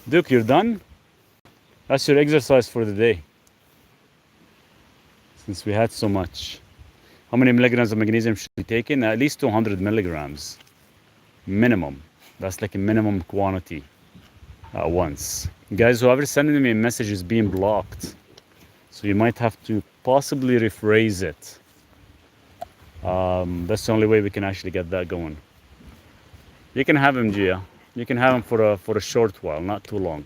Duke, you're done? That's your exercise for the day. Since we had so much. How many milligrams of magnesium should be taken? At least 200 milligrams. Minimum. That's like a minimum quantity at once. Guys, whoever's sending me a message is being blocked. So you might have to possibly rephrase it. That's the only way we can actually get that going. You can have him, Gia. You can have him for a short while, not too long.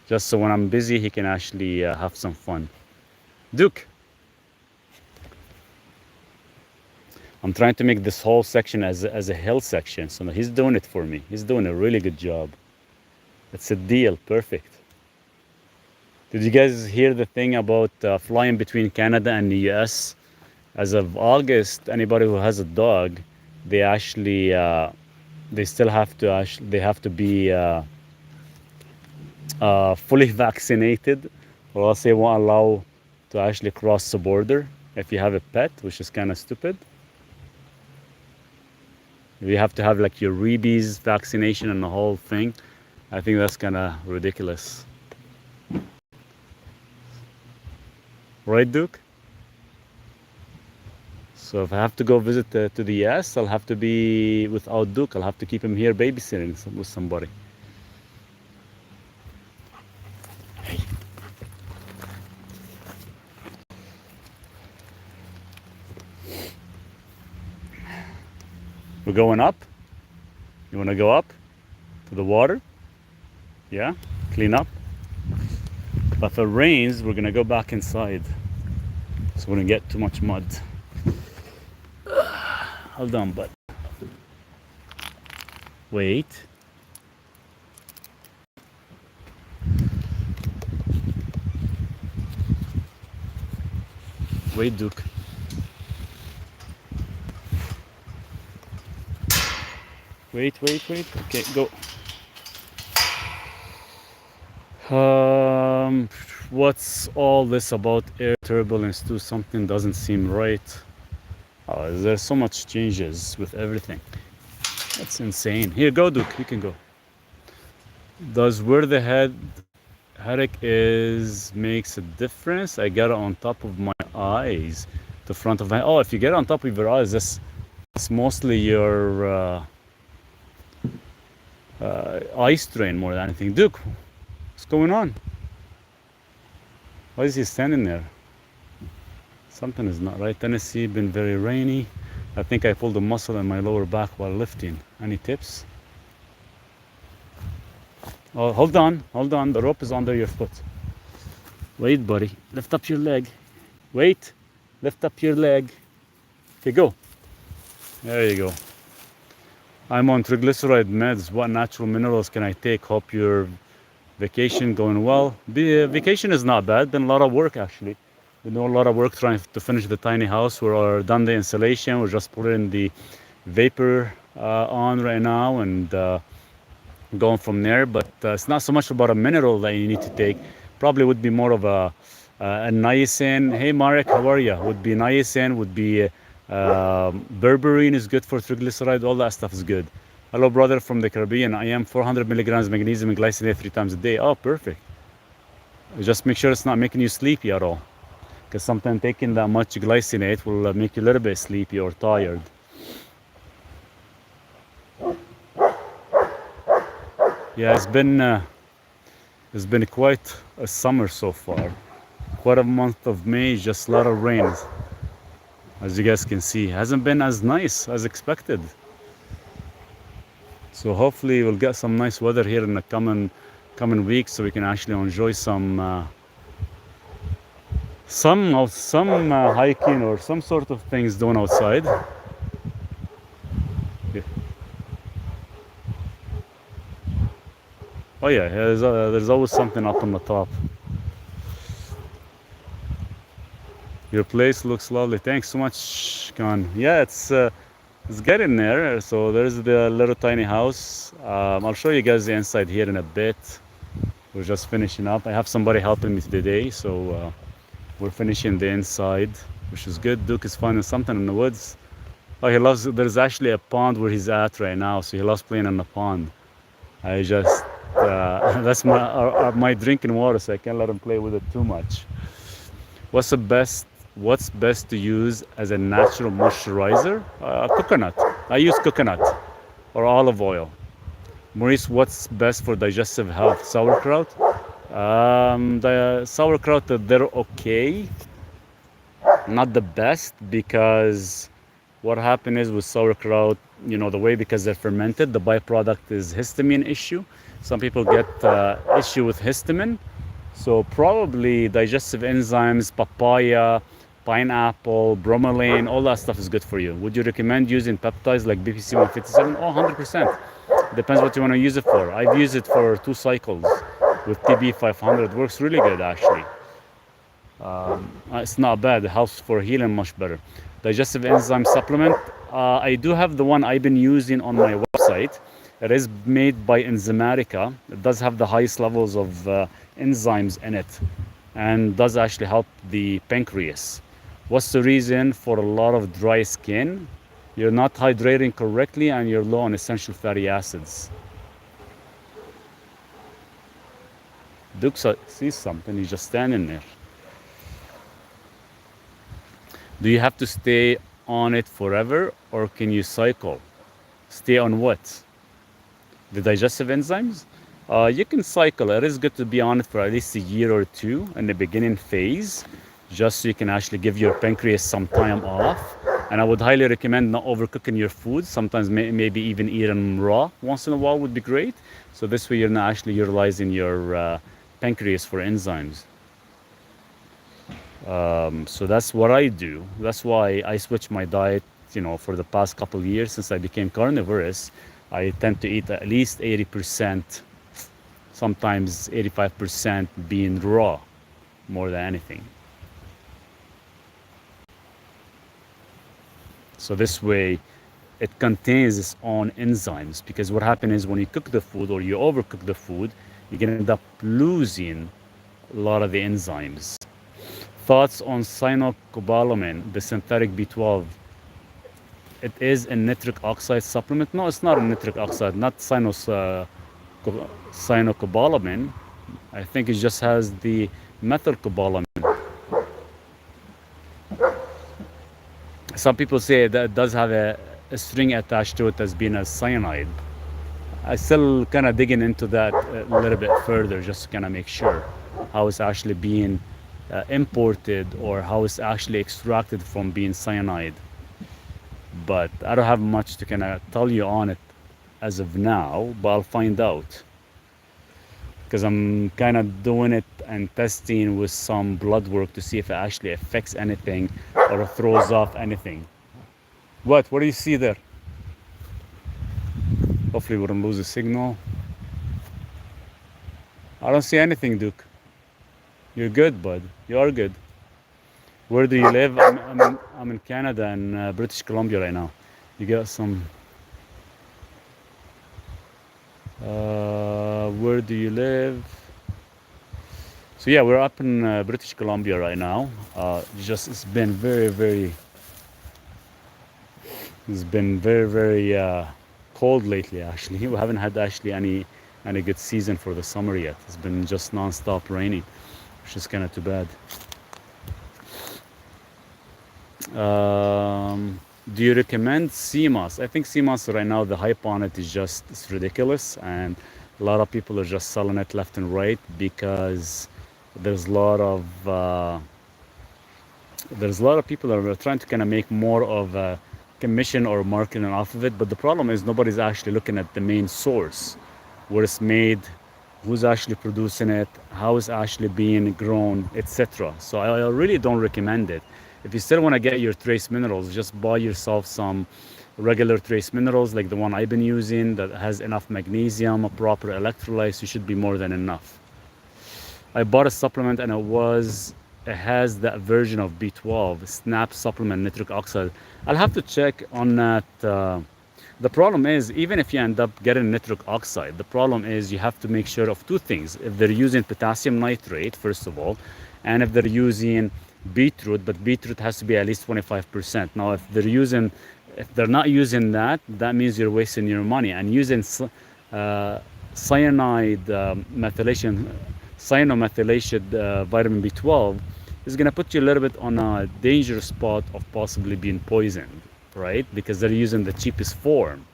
Just so when I'm busy, he can actually have some fun. Duke. I'm trying to make this whole section as a hill section. So he's doing it for me. He's doing a really good job. It's a deal. Perfect. Did you guys hear the thing about flying between Canada and the US? As of August, anybody who has a dog, they actually they still have to be fully vaccinated, or else they won't allow to actually cross the border if you have a pet, which is kind of stupid. You have to have like your rabies vaccination and the whole thing. I think that's kind of ridiculous. Right, Duke? So if I have to go visit to the US, I'll have to be without Duke. I'll have to keep him here babysitting with somebody. We're going up. You want to go up to the water? Yeah, clean up. But if it rains, we're going to go back inside. So we don't get too much mud. Hold on, bud. Wait. Wait, Duke. Wait. Okay, go. What's all this about air turbulence too? Something doesn't seem right. There's so much changes with everything. That's insane. Here, go, Duke. You can go. Does where the headache is makes a difference? I got it on top of my eyes, the front of my. Oh, if you get it on top of your eyes, that's mostly your eye strain more than anything. Duke, what's going on? Why is he standing there? Something is not right. Tennessee been very rainy. I think I pulled a muscle in my lower back while lifting. Any tips? Oh, hold on. The rope is under your foot. Wait, buddy. Lift up your leg. Wait. Lift up your leg. Okay, go. There you go. I'm on triglyceride meds. What natural minerals can I take? Hope your vacation going well. The vacation is not bad. Been a lot of work actually. We do a lot of work trying to finish the tiny house. We're done the insulation. We're just putting the vapor on right now and going from there. But it's not so much about a mineral that you need to take. Probably would be more of a niacin. Hey Marek, how are you? Would be niacin. Would be berberine is good for triglyceride. All that stuff is good. Hello, brother from the Caribbean. I am 400 milligrams magnesium and glycinate 3 times a day. Oh, perfect. Just make sure it's not making you sleepy at all. Because sometimes taking that much glycinate will make you a little bit sleepy or tired. Yeah, it's been quite a summer so far. Quite a month of May, just a lot of rain. As you guys can see, hasn't been as nice as expected. So hopefully we'll get some nice weather here in the coming weeks, so we can actually enjoy some hiking or some sort of things done outside. Yeah. Oh yeah, there's always something up on the top. Your place looks lovely. Thanks so much, Khan. Yeah, it's getting there. So there's the little tiny house. I'll show you guys the inside here in a bit. We're just finishing up. I have somebody helping me today, so we're finishing the inside, which is good. Duke is finding something in the woods. Oh, he loves. There's actually a pond where he's at right now, so he loves playing in the pond. I just that's my drinking water, so I can't let him play with it too much. What's the best? What's best to use as a natural moisturizer? Coconut. I use coconut or olive oil. Maurice, what's best for digestive health? Sauerkraut. The sauerkraut, they're okay, not the best, because what happened is with sauerkraut, the way, because they're fermented, the byproduct is histamine issue. Some people get issue with histamine. So probably digestive enzymes, papaya, pineapple, bromelain, all that stuff is good for you. Would you recommend using peptides like BPC 157? Oh, 100%. Depends what you want to use it for. I've used it for 2 cycles with TB 500. Works really good, actually. It's not bad. It helps for healing much better. Digestive enzyme supplement. I do have the one I've been using on my website. It is made by Enzymatica. It does have the highest levels of enzymes in it and does actually help the pancreas. What's the reason for a lot of dry skin? You're not hydrating correctly and you're low on essential fatty acids. Duke sees something, he's just standing there. Do you have to stay on it forever or can you cycle? Stay on what? The digestive enzymes? You can cycle. It is good to be on it for at least a year or two in the beginning phase, just so you can actually give your pancreas some time off. And I would highly recommend not overcooking your food. Sometimes maybe even eat them raw once in a while would be great. So this way you're not actually utilizing your pancreas for enzymes. So that's what I do. That's why I switched my diet, for the past couple of years since I became carnivorous. I tend to eat at least 80%, sometimes 85% being raw, more than anything. So this way, it contains its own enzymes, because what happens is when you cook the food or you overcook the food, you can end up losing a lot of the enzymes. Thoughts on cyanocobalamin, the synthetic B12? It is a nitric oxide supplement. No, it's not a nitric oxide, not cyanocobalamin. I think it just has the methylcobalamin. Some people say that it does have a string attached to it as being a cyanide. I still kind of digging into that a little bit further, just to kind of make sure how it's actually being imported or how it's actually extracted from being cyanide. But I don't have much to kind of tell you on it as of now, but I'll find out, because I'm kind of doing it and testing with some blood work to see if it actually affects anything or throws off anything. What do you see there? Hopefully we don't lose the signal. I don't see anything, Duke. You're good, bud. You are good. Where do you live? I'm in Canada and British Columbia right now. You got some. Where do you live? So yeah, we're up in British Columbia right now. It's been very, very. It's been very, very cold lately. Actually, we haven't had actually any good season for the summer yet. It's been just non-stop raining, which is kind of too bad. Do you recommend CMOS? I think CMOS right now, the hype on it is it's ridiculous, and a lot of people are just selling it left and right because there's a lot of people that are trying to kind of make more of a commission or marketing off of it. But the problem is nobody's actually looking at the main source, where it's made, who's actually producing it, how it's actually being grown, etc. So I really don't recommend it. If you still want to get your trace minerals, just buy yourself some regular trace minerals like the one I've been using that has enough magnesium, proper electrolytes. You should be more than enough. I bought a supplement and it has that version of B12, SNAP supplement, nitric oxide. I'll have to check on that. The problem is, even if you end up getting nitric oxide, the problem is you have to make sure of 2 things. If they're using potassium nitrate, first of all, and if they're using beetroot, but beetroot has to be at least 25%. Now, if they're not using that, that means you're wasting your money. And using cyanide methylation, cyanomethylated vitamin B12 is going to put you a little bit on a dangerous spot of possibly being poisoned, right? Because they're using the cheapest form.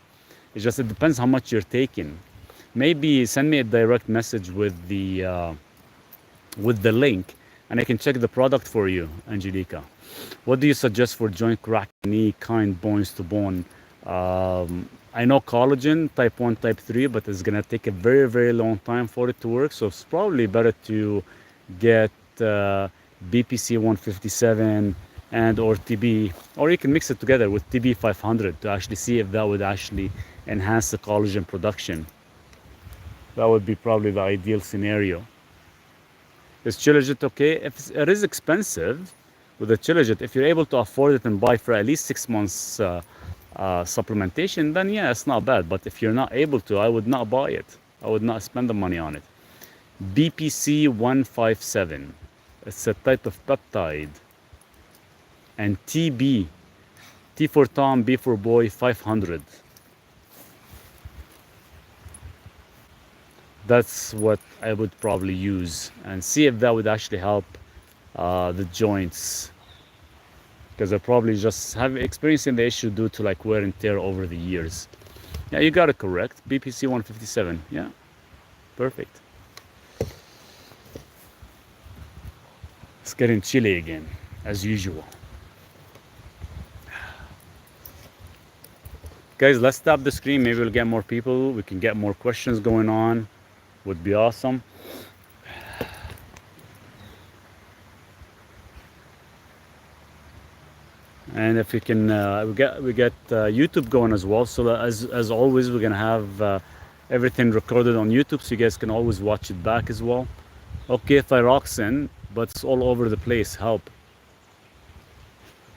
It depends how much you're taking. Maybe send me a direct message with the link, and I can check the product for you, Angelica. What do you suggest for joint crack, knee, kind, bones to bone? I know collagen, type 1, type 3, but it's gonna take a very, very long time for it to work. So it's probably better to get BPC 157 and or TB, or you can mix it together with TB 500 to actually see if that would actually enhance the collagen production. That would be probably the ideal scenario. Is Chilajit okay? If it is expensive with the Chilajit, if you're able to afford it and buy for at least 6 months supplementation, then yeah, it's not bad. But if you're not able to, I would not buy it. I would not spend the money on it. BPC 157. It's a type of peptide. And TB, T for Tom, B for boy, 500. That's what I would probably use, and see if that would actually help the joints, because I probably just have experiencing the issue due to like wear and tear over the years. Yeah, you got it correct. BPC 157. Yeah, perfect. It's getting chilly again, as usual. Guys, let's stop the screen. Maybe we'll get more people. We can get more questions going on. Would be awesome. And if we can, we get YouTube going as well. So as always, we're gonna have everything recorded on YouTube, so you guys can always watch it back as well. Okay, thyroxine, but it's all over the place. Help.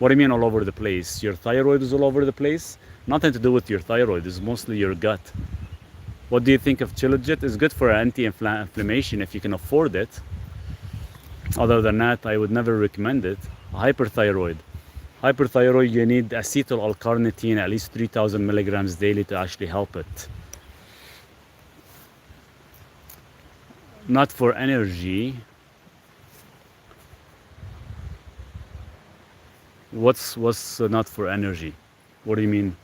What do you mean all over the place? Your thyroid is all over the place? Nothing to do with your thyroid. It's mostly your gut. What do you think of Chilajit? It's good for anti-inflammation if you can afford it. Other than that, I would never recommend it. Hyperthyroid. Hyperthyroid, you need acetyl L-carnitine, at least 3,000 milligrams daily to actually help it. Not for energy. What's not for energy? What do you mean?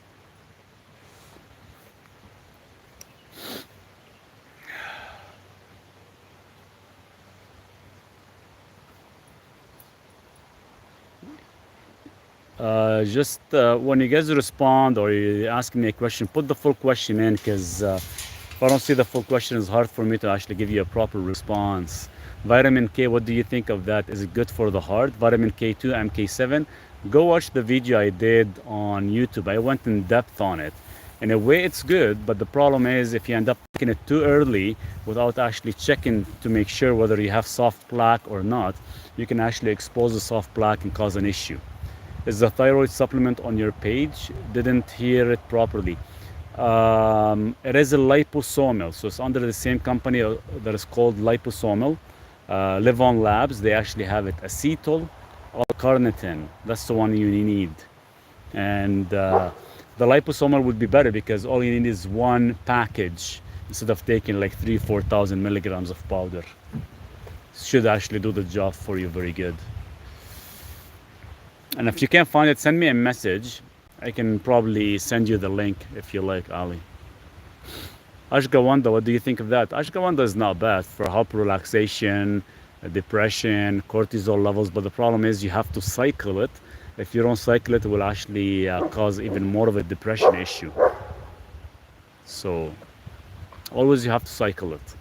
Just when you guys respond or you ask me a question, put the full question in, because if I don't see the full question, it's hard for me to actually give you a proper response. Vitamin K, what do you think of that? Is it good for the heart? Vitamin K2, MK7. Go watch the video I did on YouTube. I went in depth on it. In a way, it's good, but the problem is if you end up taking it too early without actually checking to make sure whether you have soft plaque or not, you can actually expose the soft plaque and cause an issue. Is the thyroid supplement on your page? Didn't hear it properly. It is a liposomal, so it's under the same company that is called liposomal. Live On Labs, they actually have it. Acetyl L-carnitine, that's the one you need. And the liposomal would be better because all you need is one package instead of taking like 3,000-4,000 milligrams of powder. Should actually do the job for you very good. And if you can't find it, send me a message. I can probably send you the link if you like, Ali. Ashwagandha, what do you think of that? Ashwagandha is not bad for help relaxation, depression, cortisol levels, but the problem is you have to cycle it. If you don't cycle it, it will actually cause even more of a depression issue. So always you have to cycle it.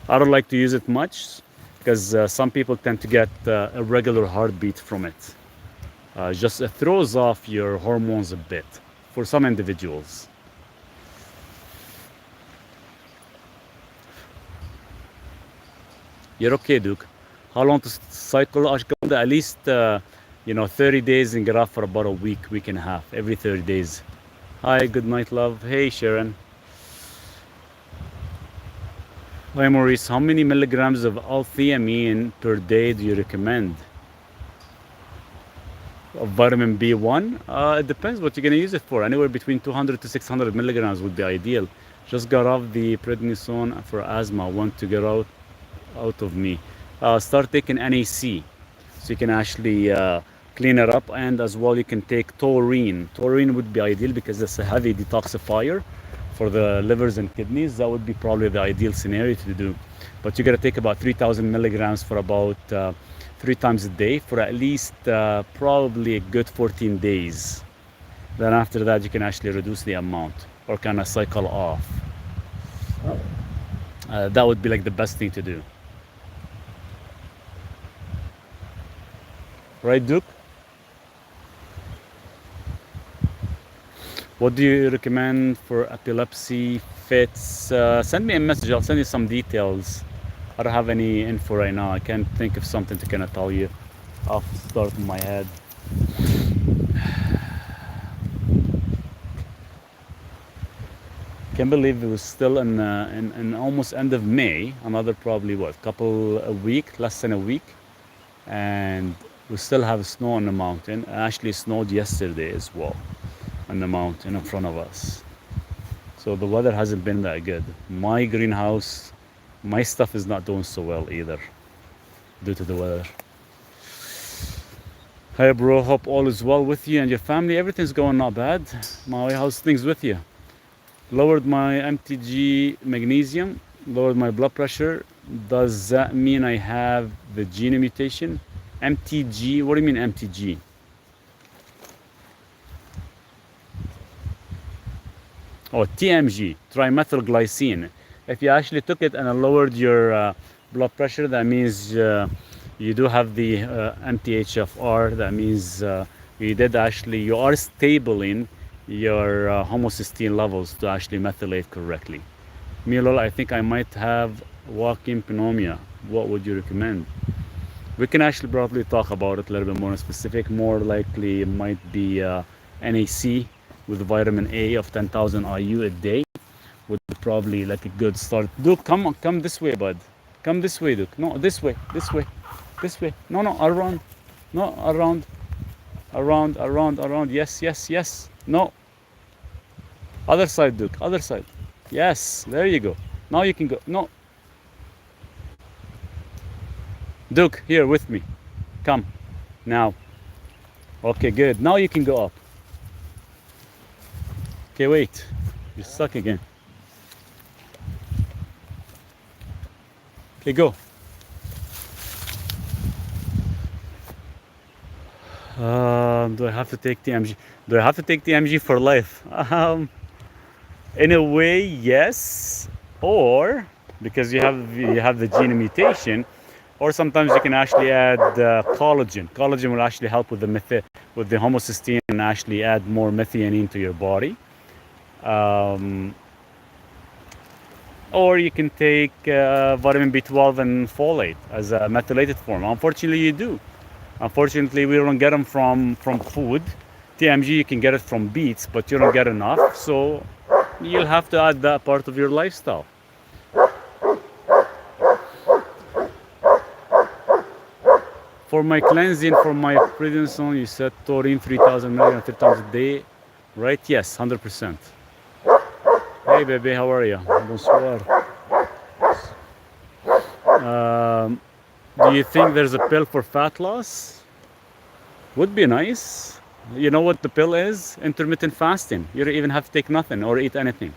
I don't like to use it much because some people tend to get a regular heartbeat from it. Just it throws off your hormones a bit for some individuals. You're okay, Duke. How long to cycle ashwagandha? At least 30 days and get off for about a week and a half, every 30 days. Hi, good night, love. Hey, Sharon. Hi, Maurice. How many milligrams of L-theanine per day do you recommend? vitamin B1, it depends what you're going to use it for. Anywhere between 200 to 600 milligrams would be ideal. Just got off the prednisone for asthma. Want to get out of me. Start taking NAC, so you can actually clean it up, and as well you can take taurine. Taurine would be ideal because it's a heavy detoxifier for the livers and kidneys. That would be probably the ideal scenario to do. But you got to take about 3,000 milligrams for about 3 times a day for at least probably a good 14 days. Then after that you can actually reduce the amount or kind of cycle off. That would be like the best thing to do. Right, Duke? What do you recommend for epilepsy fits? Send me a message. I'll send you some details. I don't have any info right now. I can't think of something to kind of tell you off the start of my head. Can't believe it was still in almost end of May. Another probably what, a week, less than a week, and we still have snow on the mountain. It actually snowed yesterday as well on the mountain in front of us. So the weather hasn't been that good. My greenhouse, my stuff is not doing so well either due to the weather. Hey bro, hope all is well with you and your family. Everything's going not bad. Maui, how's things with you? Lowered my MTG magnesium, lowered my blood pressure. Does that mean I have the gene mutation? MTG, what do you mean MTG? Oh, TMG, trimethylglycine. If you actually took it and lowered your blood pressure, that means you do have the MTHFR. That means you are stabling your homocysteine levels to actually methylate correctly. Milol, I think I might have walking pneumonia. What would you recommend? We can actually probably talk about it a little bit more specific. More likely it might be NAC with vitamin A of 10,000 IU a day would be probably like a good start. Duke, come this way, bud. Come this way, Duke. No, this way. No, around. No, around. Yes. No. Other side, Duke. Other side. Yes, there you go. Now you can go. No. Duke, here with me. Come. Now. Okay, good. Now you can go up. Okay, wait. You're stuck again. Okay, go. Do I have to take TMG? Do I have to take TMG for life? In a way, yes. Or because you have the gene mutation, or sometimes you can actually add collagen. Collagen will actually help with the homocysteine and actually add more methionine to your body. Or you can take vitamin B12 and folate as a methylated form. Unfortunately, you do. Unfortunately, we don't get them from food. TMG, you can get it from beets, but you don't get enough. So you'll have to add that part of your lifestyle. For my cleansing, for my prednisone, you said taurine 3,000 milligrams 3 times a day, right? Yes, 100%. Hey baby, how are you? Bonsoir. Do you think there's a pill for fat loss? Would be nice. You know what the pill is? Intermittent fasting. You don't even have to take nothing or eat anything.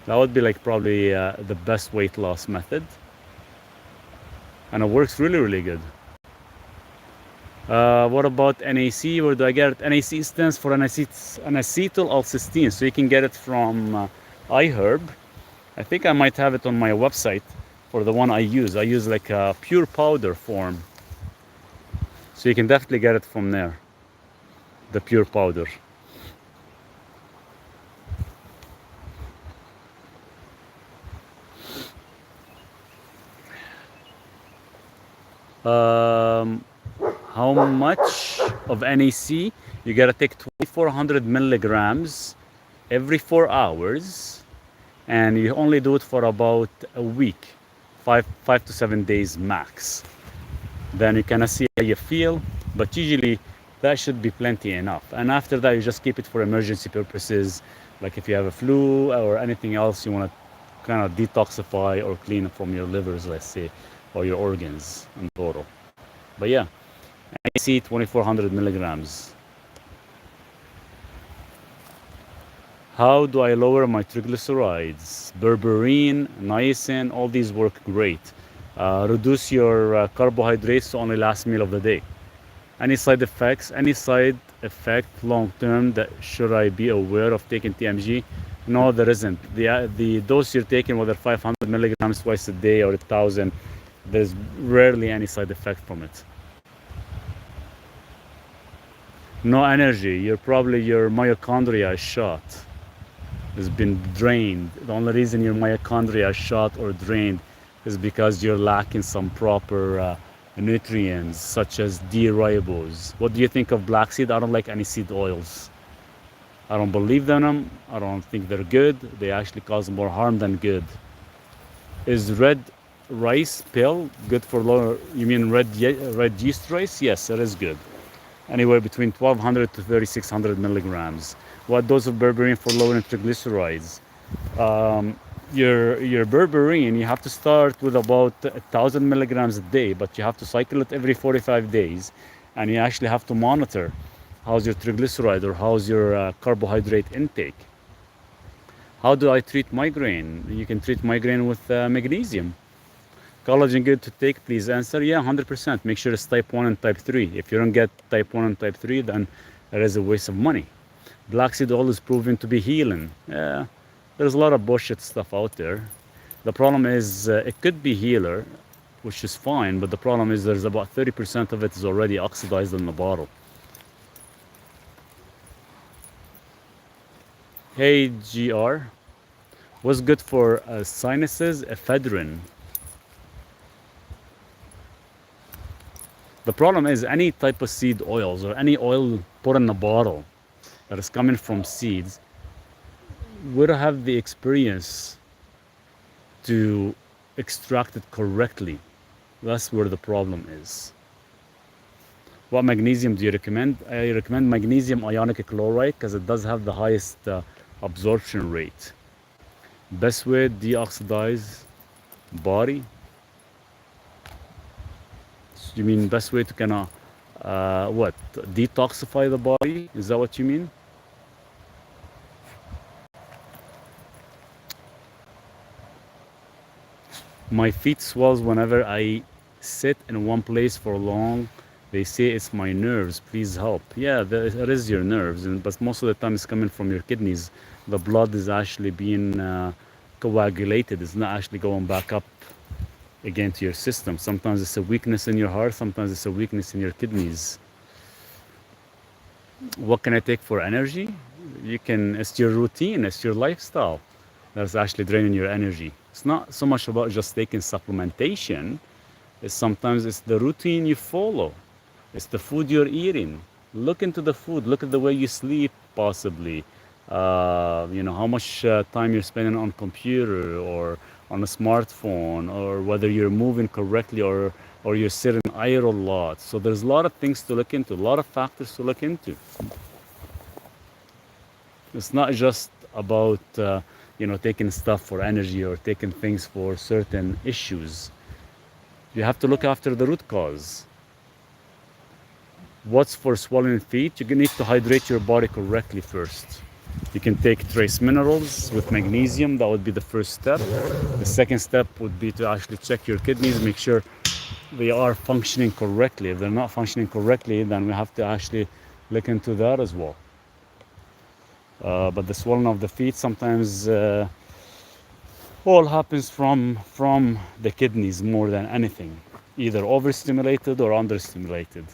That would be like probably the best weight loss method. And it works really, really good. What about NAC? Where do I get it? NAC stands for N-acetyl-L-cysteine. So you can get it from iHerb. I think I might have it on my website for the one I use. I use like a pure powder form. So you can definitely get it from there. The pure powder. How much of NAC? You gotta take 2,400 milligrams every 4 hours, and you only do it for about a week, 5 to 7 days max. Then you kind of see how you feel, but usually That should be plenty enough. And after that, you just keep it for emergency purposes, like if you have a flu or anything else you want to kind of detoxify or clean from your livers, let's say, or your organs in total. But yeah, NAC 2400 milligrams. How do I lower my triglycerides? Berberine, niacin, all these work great. Reduce your carbohydrates to only last meal of the day. Any side effects? Any side effect long term that should I be aware of taking TMG? No, there isn't. The dose you're taking, whether 500 milligrams twice a day or 1,000, there's rarely any side effect from it. No energy. Your myochondria is shot. Has been drained. The only reason your myochondria is shot or drained is because you're lacking some proper nutrients such as D-ribose. What do you think of black seed? I don't like any seed oils. I don't believe in them. I don't think they're good. They actually cause more harm than good. Is red rice pill good for lower? You mean red yeast rice? Yes, it is good. Anywhere between 1,200 to 3,600 milligrams. What dose of berberine for lowering triglycerides? Your berberine, you have to start with about 1,000 milligrams a day, but you have to cycle it every 45 days, and you actually have to monitor how's your triglyceride or how's your carbohydrate intake. How do I treat migraine? You can treat migraine with magnesium. Collagen good to take, please answer. Yeah, 100%. Make sure it's type 1 and type 3. If you don't get type 1 and type 3, then it is a waste of money. Black seed oil is proven to be healing. Yeah, there's a lot of bullshit stuff out there. The problem is it could be healer, which is fine, but the problem is there's about 30% of it is already oxidized in the bottle. Hey GR, what's good for sinuses? Ephedrine. The problem is any type of seed oils or any oil put in a bottle that is coming from seeds, we don't have the experience to extract it correctly. That's where the problem is. What magnesium do you recommend? I recommend magnesium ionic chloride because it does have the highest absorption rate. Best way to deoxidize body? You mean best way to kind of detoxify the body? Is that what you mean? My feet swells whenever I sit in one place for long. They say it's my nerves. Please help. Yeah, it is your nerves, but most of the time it's coming from your kidneys. The blood is actually being coagulated. It's not actually going back up again to your system. Sometimes it's a weakness in your heart. Sometimes it's a weakness in your kidneys. What can I take for energy? It's your routine. It's your lifestyle that's actually draining your energy. It's not so much about just taking supplementation. Sometimes it's the routine you follow. It's the food you're eating. Look into the food. Look at the way you sleep, possibly. How much time you're spending on computer or on a smartphone, or whether you're moving correctly or you're sitting idle a lot. So there's a lot of things to look into, a lot of factors to look into. It's not just about taking stuff for energy or taking things for certain issues. You have to look after the root cause. What's for swollen feet? You need to hydrate your body correctly first. You can take trace minerals with magnesium. That would be the first step. The second step would be to actually check your kidneys, make sure they are functioning correctly. If they're not functioning correctly, then we have to actually look into that as well. But the swelling of the feet sometimes all happens from the kidneys more than anything, either overstimulated or understimulated.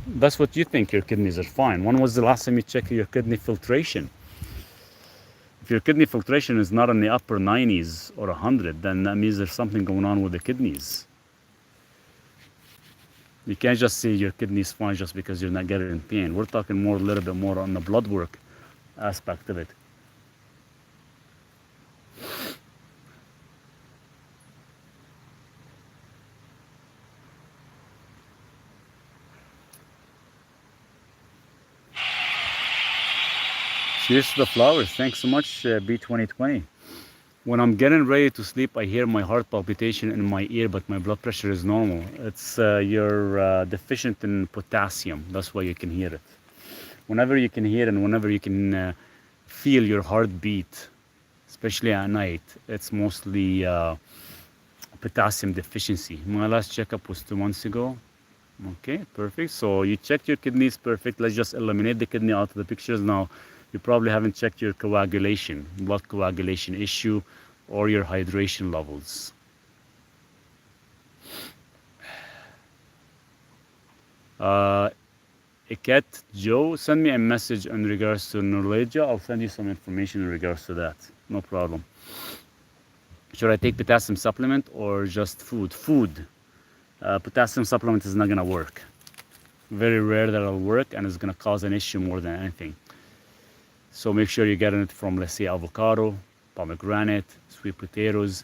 That's what you think your kidneys are fine. When was the last time you checked your kidney filtration? If your kidney filtration is not in the upper 90s or 100, then that means there's something going on with the kidneys. You can't just say your kidney's fine just because you're not getting in pain. We're talking a little bit more on the blood work aspect of it. Cheers to the flowers. Thanks so much, B2020. When I'm getting ready to sleep, I hear my heart palpitation in my ear, but my blood pressure is normal. It's you're deficient in potassium. That's why you can hear it. Whenever you can hear and whenever you can feel your heartbeat, especially at night, it's mostly potassium deficiency. My last checkup was 2 months ago. Okay, perfect. So you checked your kidneys, perfect. Let's just eliminate the kidney out of the pictures now. You probably haven't checked your coagulation, blood coagulation issue, or your hydration levels. Iket Joe, send me a message in regards to neuralgia. I'll send you some information in regards to that. No problem. Should I take potassium supplement or just food? Food. Potassium supplement is not going to work. Very rare that it'll work, and it's going to cause an issue more than anything. So make sure you're getting it from, let's say, avocado, pomegranate, sweet potatoes.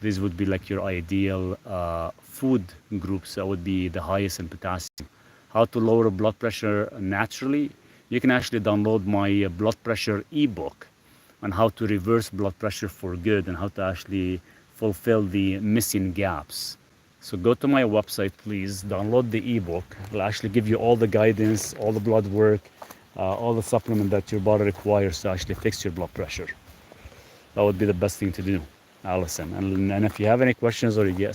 These would be like your ideal food groups that would be the highest in potassium. How to lower blood pressure naturally? You can actually download my blood pressure ebook on how to reverse blood pressure for good and how to actually fulfill the missing gaps. So go to my website, please, download the ebook. It'll actually give you all the guidance, all the blood work, all the supplement that your body requires to actually fix your blood pressure. That would be the best thing to do, Allison. And if you have any questions or you get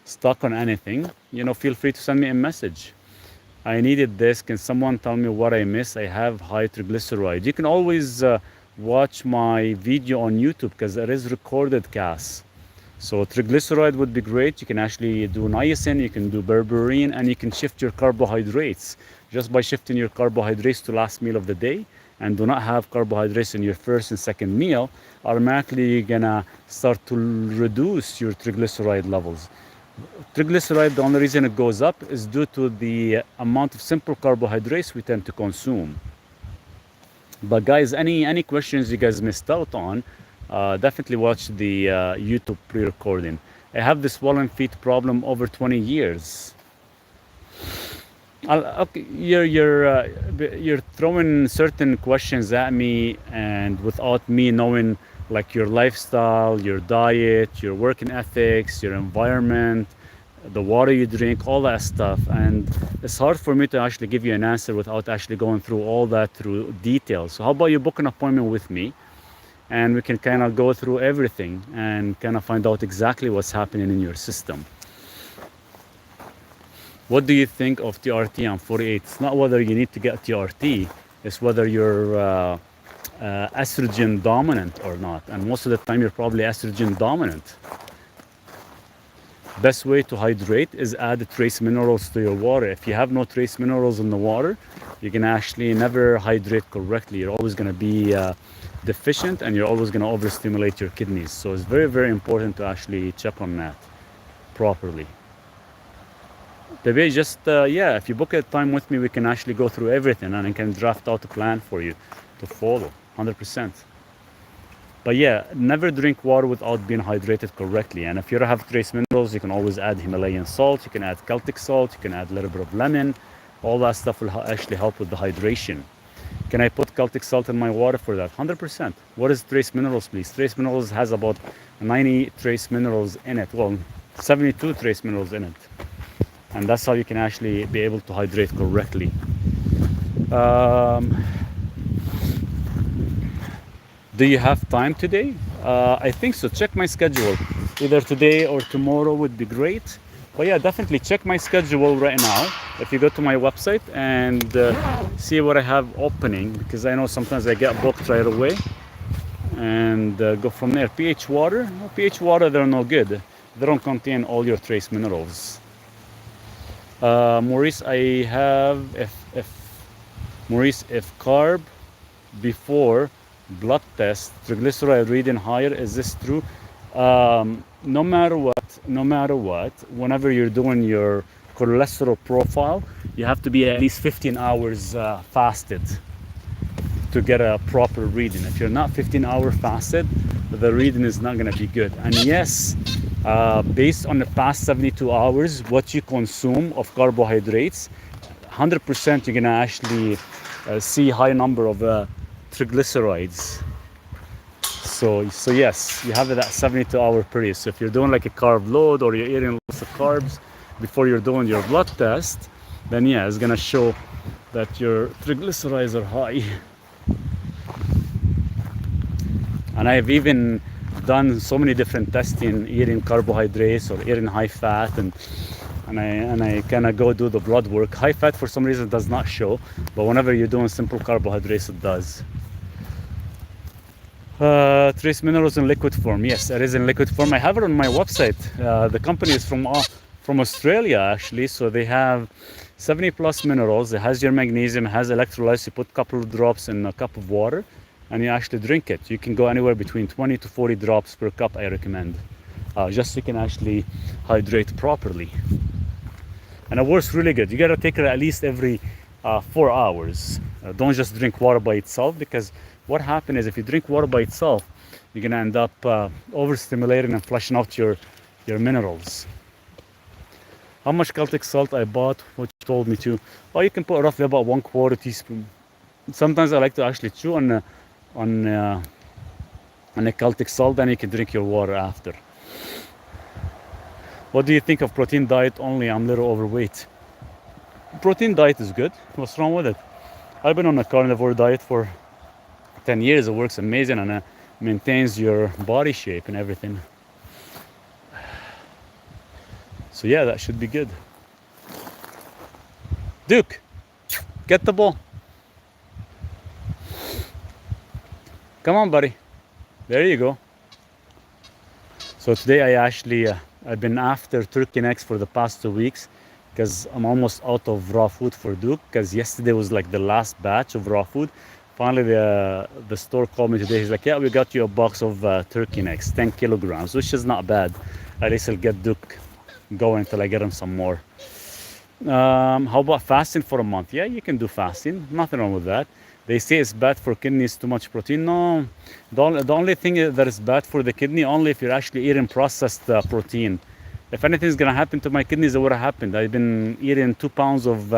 stuck on anything, feel free to send me a message. I needed this. Can someone tell me what I miss? I have high triglycerides. You can always watch my video on YouTube because it is recorded, Cass. So triglyceride would be great. You can actually do niacin, you can do berberine, and you can shift your carbohydrates. Just by shifting your carbohydrates to last meal of the day, and do not have carbohydrates in your first and second meal, automatically you're gonna start to reduce your triglyceride levels. Triglyceride, the only reason it goes up is due to the amount of simple carbohydrates we tend to consume. But guys, any questions you guys missed out on, definitely watch the YouTube pre-recording. I have this swollen feet problem over 20 years. Okay, you're throwing certain questions at me, and without me knowing like your lifestyle, your diet, your working ethics, your environment, the water you drink, all that stuff, and it's hard for me to actually give you an answer without actually going through all that through detail. So how about you book an appointment with me, and we can kind of go through everything and kind of find out exactly what's happening in your system. What do you think of TRT on 48? It's not whether you need to get TRT, it's whether you're estrogen dominant or not. And most of the time you're probably estrogen dominant. Best way to hydrate is add trace minerals to your water. If you have no trace minerals in the water, you can actually never hydrate correctly. You're always going to be deficient, and you're always going to overstimulate your kidneys. So it's very, very important to actually check on that properly. Baby, just if you book a time with me, we can actually go through everything, and I can draft out a plan for you to follow 100%. But yeah, never drink water without being hydrated correctly. And if you don't have trace minerals, you can always add Himalayan salt, you can add Celtic salt, you can add a little bit of lemon. All that stuff will actually help with the hydration. Can I put Celtic salt in my water for that? 100%. What is trace minerals, please? Trace minerals has about 90 trace minerals in it. Well, 72 trace minerals in it. And that's how you can actually be able to hydrate correctly. Do you have time today? I think so. Check my schedule. Either today or tomorrow would be great. But yeah, definitely check my schedule right now. If you go to my website and see what I have opening, because I know sometimes I get booked right away, and go from there. pH water? No, pH water, they're no good. They don't contain all your trace minerals. Maurice, I have if carb before blood test triglyceride reading higher, is this true? No matter what, whenever you're doing your cholesterol profile, you have to be at least 15 hours fasted to get a proper reading. If you're not 15-hour fasted, the reading is not going to be good. And yes, based on the past 72 hours, what you consume of carbohydrates, 100% you're going to actually see high number of triglycerides. So yes, you have that 72-hour period. So if you're doing like a carb load or you're eating lots of carbs before you're doing your blood test, then yeah, it's gonna show that your triglycerides are high. And I've even done so many different testing, eating carbohydrates or eating high fat, and I kind of go do the blood work. High fat for some reason does not show, but whenever you're doing simple carbohydrates, it does. Trace minerals in liquid form. Yes, it is in liquid form. I have it on my website. The company is from Australia actually, so they have 70 plus minerals. It has your magnesium, it has electrolytes. You put a couple of drops in a cup of water and you actually drink it. You can go anywhere between 20 to 40 drops per cup, I recommend. Just so you can actually hydrate properly. And it works really good. You gotta take it at least every 4 hours. Don't just drink water by itself, because what happens is if you drink water by itself, you're gonna end up overstimulating and flushing out your minerals. How much Celtic salt I bought? What you told me to? Oh, you can put roughly about 1/4 teaspoon. Sometimes I like to actually chew on the Celtic salt, then you can drink your water after. What do you think of protein diet only? I'm a little overweight. Protein diet is good. What's wrong with it? I've been on a carnivore diet for 10 years. It works amazing and maintains your body shape and everything. So yeah, that should be good. Duke, get the ball. Come on, buddy. There you go. So today I've been after turkey necks for the past 2 weeks, because I'm almost out of raw food for Duke, because yesterday was like the last batch of raw food. Finally, the store called me today. He's like, yeah, we got you a box of turkey necks, 10 kilograms, which is not bad. At least I'll get Duke going until I get him some more. How about fasting for a month? Yeah, you can do fasting. Nothing wrong with that. They say it's bad for kidneys, too much protein. No, the only thing that is bad for the kidney, only if you're actually eating processed protein. If anything is gonna happen to my kidneys, it would have happened. I've been eating 2 pounds of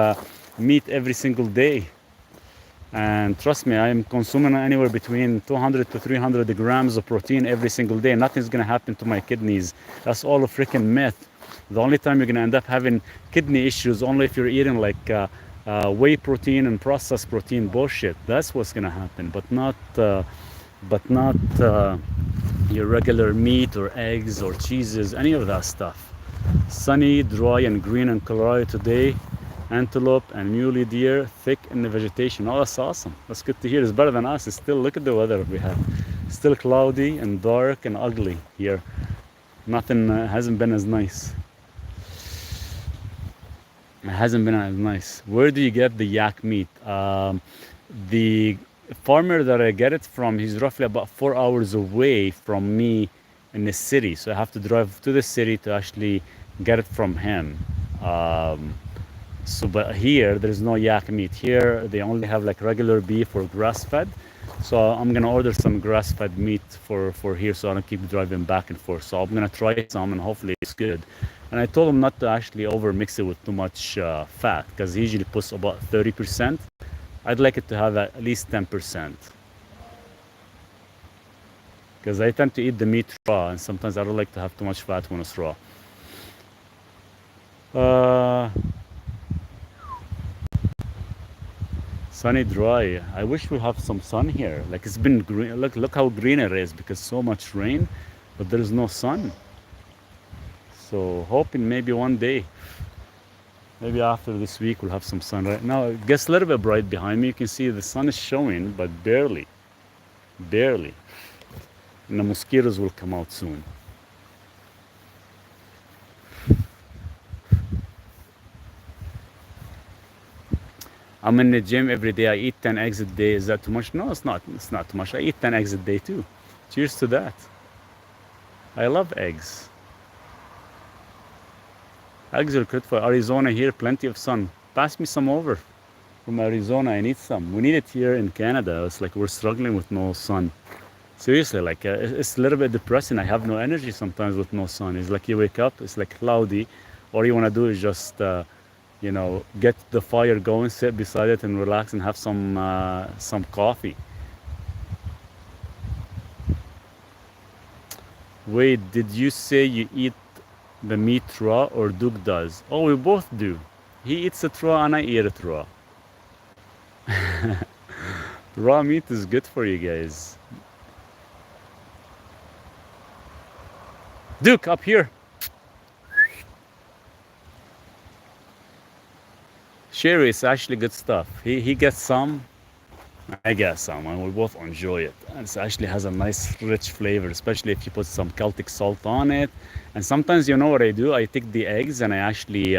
meat every single day. And trust me, I'm consuming anywhere between 200 to 300 grams of protein every single day. Nothing's gonna happen to my kidneys. That's all a freaking myth. The only time you're gonna end up having kidney issues only if you're eating like whey protein and processed protein bullshit. That's what's gonna happen, but not your regular meat or eggs or cheeses, any of that stuff. Sunny, dry, and green in Colorado today. Antelope and muley deer thick in the vegetation. Oh, that's awesome. That's good to hear. It's better than us. It's still, look at the weather we have. Still cloudy and dark and ugly here. Nothing hasn't been as nice. It hasn't been as nice. Where do you get the yak meat? The farmer that I get it from, he's roughly about 4 hours away from me in the city. So I have to drive to the city to actually get it from him. But here, there's no yak meat. Here, they only have like regular beef or grass-fed. So I'm gonna order some grass-fed meat for here, so I don't keep driving back and forth. So I'm gonna try some, and hopefully it's good. And I told him not to actually over mix it with too much fat, because he usually puts about 30%. I'd like it to have at least 10. Because I tend to eat the meat raw, and sometimes I don't like to have too much fat when it's raw. Sunny, dry. I wish we have some sun here. Like, it's been green. Look how green it is, because so much rain, but there's no sun. So hoping maybe one day, maybe after this week, we'll have some sun. Right now it gets a little bit bright behind me. You can see the sun is showing, but barely. And the mosquitoes will come out soon. I'm in the gym every day. I eat 10 eggs a day. Is that too much? No, it's not. It's not too much. I eat 10 eggs a day too. Cheers to that. I love eggs. Eggs are good for Arizona here. Plenty of sun. Pass me some over from Arizona. I need some. We need it here in Canada. It's like we're struggling with no sun. Seriously, like it's a little bit depressing. I have no energy sometimes with no sun. It's like you wake up, it's like cloudy. All you want to do is just get the fire going, sit beside it and relax and have some coffee. Wait, did you say you eat the meat raw or Duke does? Oh, we both do. He eats it raw and I eat it raw. Raw meat is good for you guys. Duke, up here. Sherry is actually good stuff. He gets some, I get some, and we both enjoy it. And it actually has a nice rich flavor, especially if you put some Celtic salt on it. And sometimes, you know what I do? I take the eggs and I actually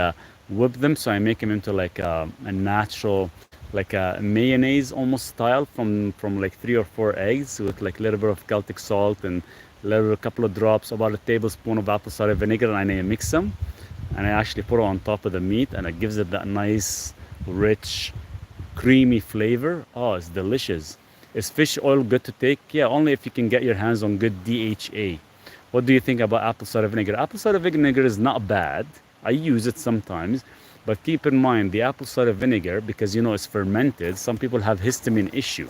whip them, so I make them into like a natural, like a mayonnaise almost style from like 3 or 4 eggs with like a little bit of Celtic salt and a couple of drops, about a tablespoon of apple cider vinegar, and I mix them. And I actually put it on top of the meat, and it gives it that nice, rich, creamy flavor. Oh, it's delicious. Is fish oil good to take? Yeah, only if you can get your hands on good DHA. What do you think about apple cider vinegar? Apple cider vinegar is not bad. I use it sometimes, but keep in mind the apple cider vinegar, because you know it's fermented, some people have histamine issue.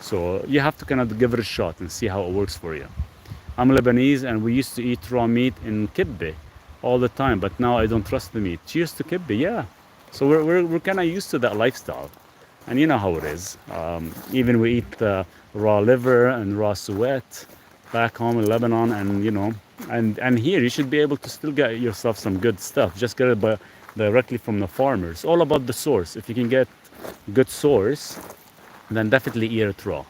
So you have to kind of give it a shot and see how it works for you. I'm Lebanese and we used to eat raw meat in kibbeh all the time, but now I don't trust the meat. Cheers to kibbeh, yeah. So we're kind of used to that lifestyle. And you know how it is. Even we eat raw liver and raw suet back home in Lebanon, and you know, and here you should be able to still get yourself some good stuff. Just get it directly from the farmers. All about the source. If you can get good source, then definitely eat it raw.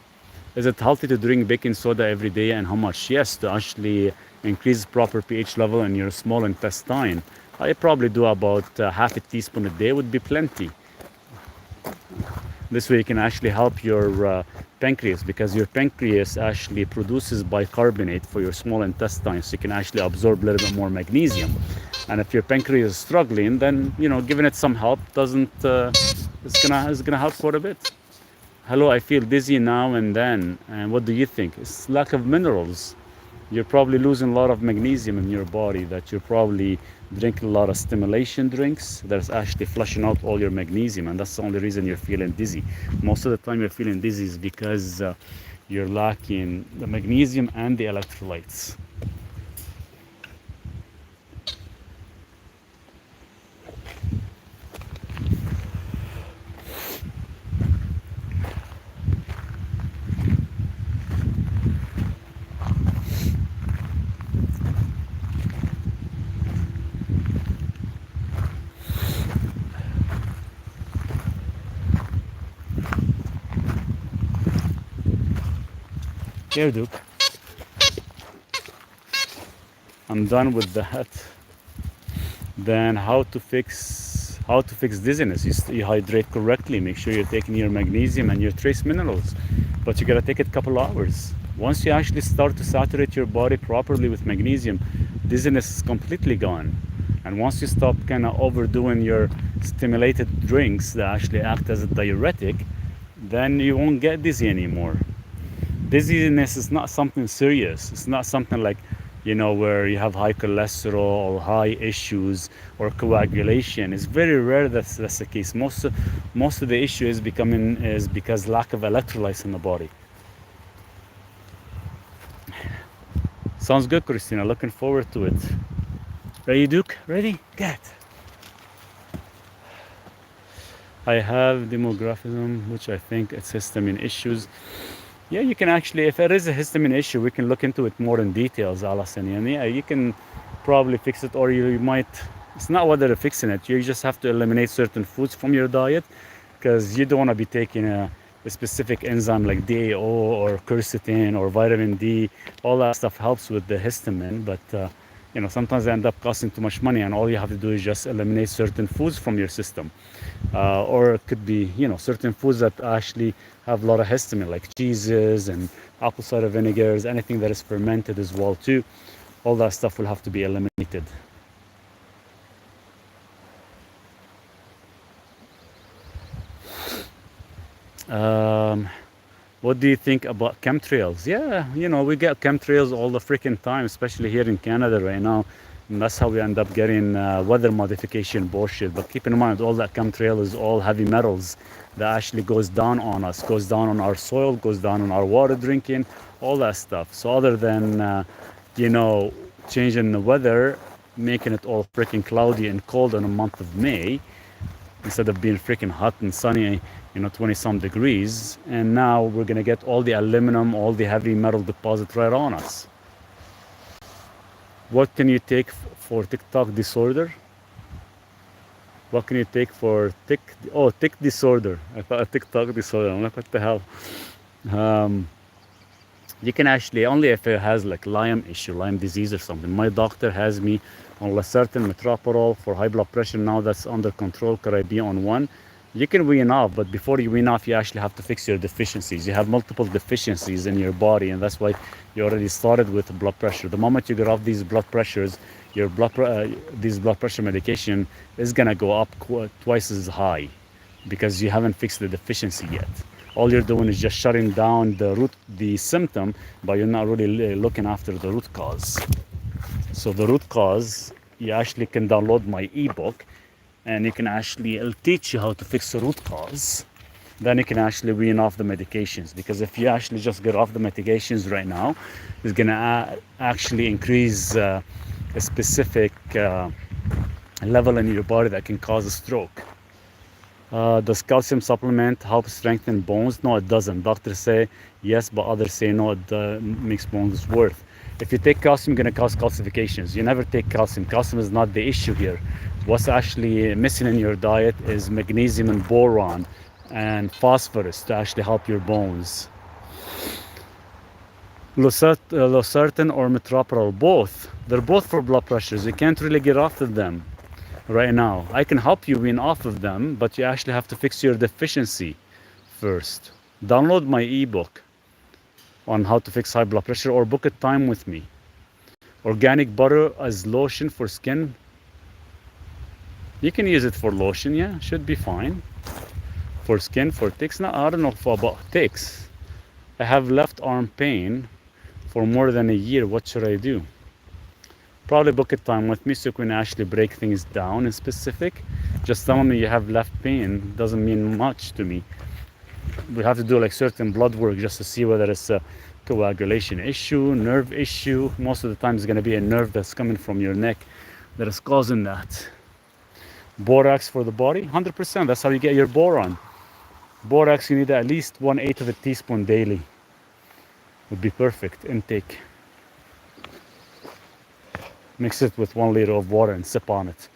Is it healthy to drink baking soda every day, and how much? Yes, to actually increase proper pH level in your small intestine. I probably do about half a teaspoon a day would be plenty. This way you can actually help your pancreas, because your pancreas actually produces bicarbonate for your small intestine, so you can actually absorb a little bit more magnesium. And if your pancreas is struggling, then you know, giving it some help doesn't it's gonna help quite a bit. Hello, I feel dizzy now and then. And what do you think? It's lack of minerals. You're probably losing a lot of magnesium in your body, that you're probably drinking a lot of stimulation drinks that's actually flushing out all your magnesium, and that's the only reason you're feeling dizzy. Most of the time you're feeling dizzy is because you're lacking the magnesium and the electrolytes. Here, Duke. I'm done with that. Then how to fix dizziness? You hydrate correctly. Make sure you're taking your magnesium and your trace minerals, but you gotta take it a couple hours. Once you actually start to saturate your body properly with magnesium, dizziness is completely gone. And once you stop kind of overdoing your stimulated drinks that actually act as a diuretic, then you won't get dizzy anymore. Dizziness is not something serious. It's not something like, you know, where you have high cholesterol or high issues or coagulation. It's very rare that's the case. Most of the issue is because lack of electrolytes in the body. Sounds good, Christina. Looking forward to it. Ready, Duke? Ready? Get. I have demographism, which I think it's histamine issues. Yeah, you can actually, if it is a histamine issue, we can look into it more in details, Alison. And yeah, you can probably fix it, or you might, it's not whether you're fixing it, you just have to eliminate certain foods from your diet, because you don't want to be taking a specific enzyme like DAO or quercetin or vitamin D. All that stuff helps with the histamine, but you know, sometimes they end up costing too much money, and all you have to do is just eliminate certain foods from your system. Or it could be, you know, certain foods that actually have a lot of histamine, like cheeses and apple cider vinegars, anything that is fermented as well too. All that stuff will have to be eliminated. What do you think about chemtrails? Yeah, you know, we get chemtrails all the freaking time, especially here in Canada right now. And that's how we end up getting weather modification bullshit. But keep in mind, all that chemtrail is all heavy metals that actually goes down on us, goes down on our soil, goes down on our water drinking, all that stuff. So other than you know, changing the weather, making it all freaking cloudy and cold in the month of May, instead of being freaking hot and sunny, 20 some degrees. And now we're gonna get all the aluminum, all the heavy metal deposit right on us. What can you take for TikTok disorder? What can you take for tick disorder? I thought TikTok disorder. I'm like, what the hell? You can actually, only if it has like Lyme disease or something. My doctor has me on Lacertin, metoprolol for high blood pressure. Now that's under control. Could I be on one? You can wean off, but before you wean off, you actually have to fix your deficiencies. You have multiple deficiencies in your body, and that's why you already started with blood pressure. The moment you get off these blood pressures, your these blood pressure medication is gonna go up twice as high, because you haven't fixed the deficiency yet. All you're doing is just shutting down the symptom, but you're not really looking after the root cause. So the root cause, you actually can download my ebook, and you can actually, it'll teach you how to fix the root cause. Then you can actually wean off the medications, because if you actually just get off the medications right now, it's gonna actually increase a specific level in your body that can cause a stroke. Does calcium supplement help strengthen bones? No, it doesn't. Doctors say yes, but others say no, it makes bones worse. If you take calcium, you're going to cause calcifications. You never take calcium. Calcium is not the issue here. What's actually missing in your diet is magnesium and boron and phosphorus to actually help your bones. Losartan or metoprolol, both. They're both for blood pressures. You can't really get off of them right now. I can help you wean off of them, but you actually have to fix your deficiency first. Download my ebook on how to fix high blood pressure, or book a time with me. Organic butter as lotion for skin. You can use it for lotion, yeah, should be fine. For skin, for ticks, no, I don't know about ticks. I have left arm pain for more than a year. What should I do? Probably book a time with me so we can actually break things down in specific. Just telling me you have left pain doesn't mean much to me. We have to do like certain blood work just to see whether it's a coagulation issue, nerve issue. Most of the time it's going to be a nerve that's coming from your neck that is causing that. Borax for the body, 100%. That's how you get your boron. Borax, you need at least 1/8 of a teaspoon daily. Would be perfect intake. Mix it with 1 liter of water and sip on it.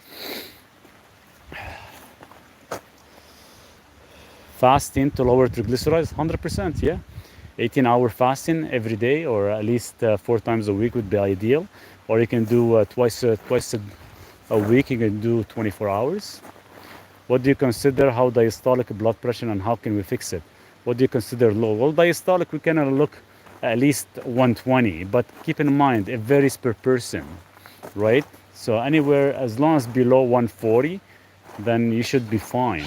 Fasting to lower triglycerides, 100%, yeah. 18-hour fasting every day, or at least 4 times a week would be ideal. Or you can do twice a week, you can do 24 hours. What do you consider how diastolic blood pressure, and how can we fix it? What do you consider low? Well, diastolic, we can look at least 120, but keep in mind, it varies per person, right? So anywhere, as long as below 140, then you should be fine.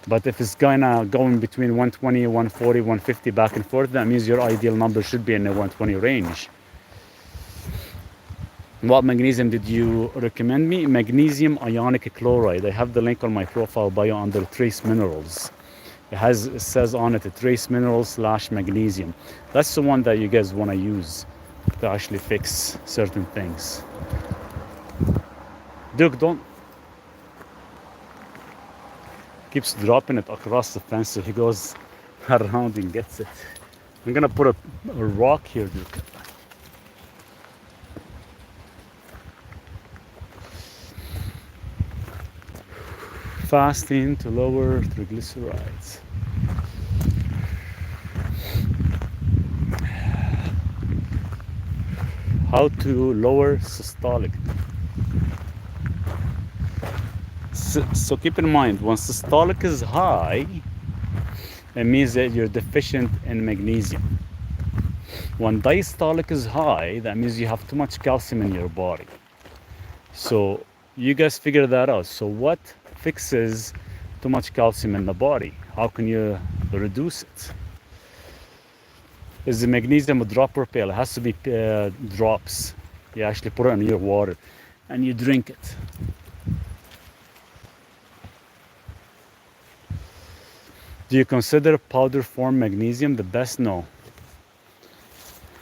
But if it's going between 120, 140, 150 back and forth, that means your ideal number should be in the 120 range. What magnesium did you recommend me? Magnesium ionic chloride. I have the link on my profile bio under trace minerals. It says on it, trace minerals / magnesium. That's the one that you guys want to use to actually fix certain things. Duke, don't. Keeps dropping it across the fence, so he goes around and gets it. I'm gonna put a rock here, Duke. Fasting to lower triglycerides. How to lower systolic. So keep in mind, when systolic is high, it means that you're deficient in magnesium. When diastolic is high, that means you have too much calcium in your body. So you guys figure that out. So what fixes too much calcium in the body? How can you reduce it? Is the magnesium a drop or pill? It has to be drops. You actually put it in your water and you drink it. Do you consider powder form magnesium the best? No,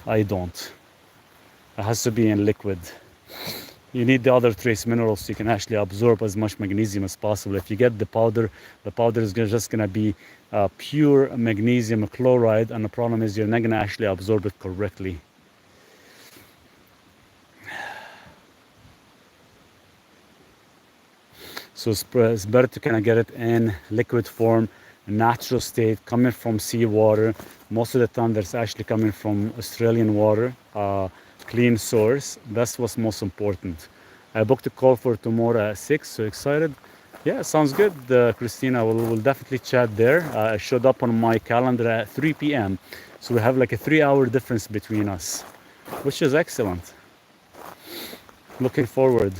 I don't. It has to be in liquid. You need the other trace minerals so you can actually absorb as much magnesium as possible. If you get the powder is just gonna be pure magnesium chloride, and the problem is you're not gonna actually absorb it correctly. So it's better to kind of get it in liquid form, natural state, coming from seawater. Most of the time there's actually coming from Australian water, clean source. That's what's most important. I booked a call for tomorrow at 6, so excited. Yeah, sounds good, Christina. We'll definitely chat there. I showed up on my calendar at 3 p.m. So we have like a 3-hour difference between us, which is excellent. Looking forward.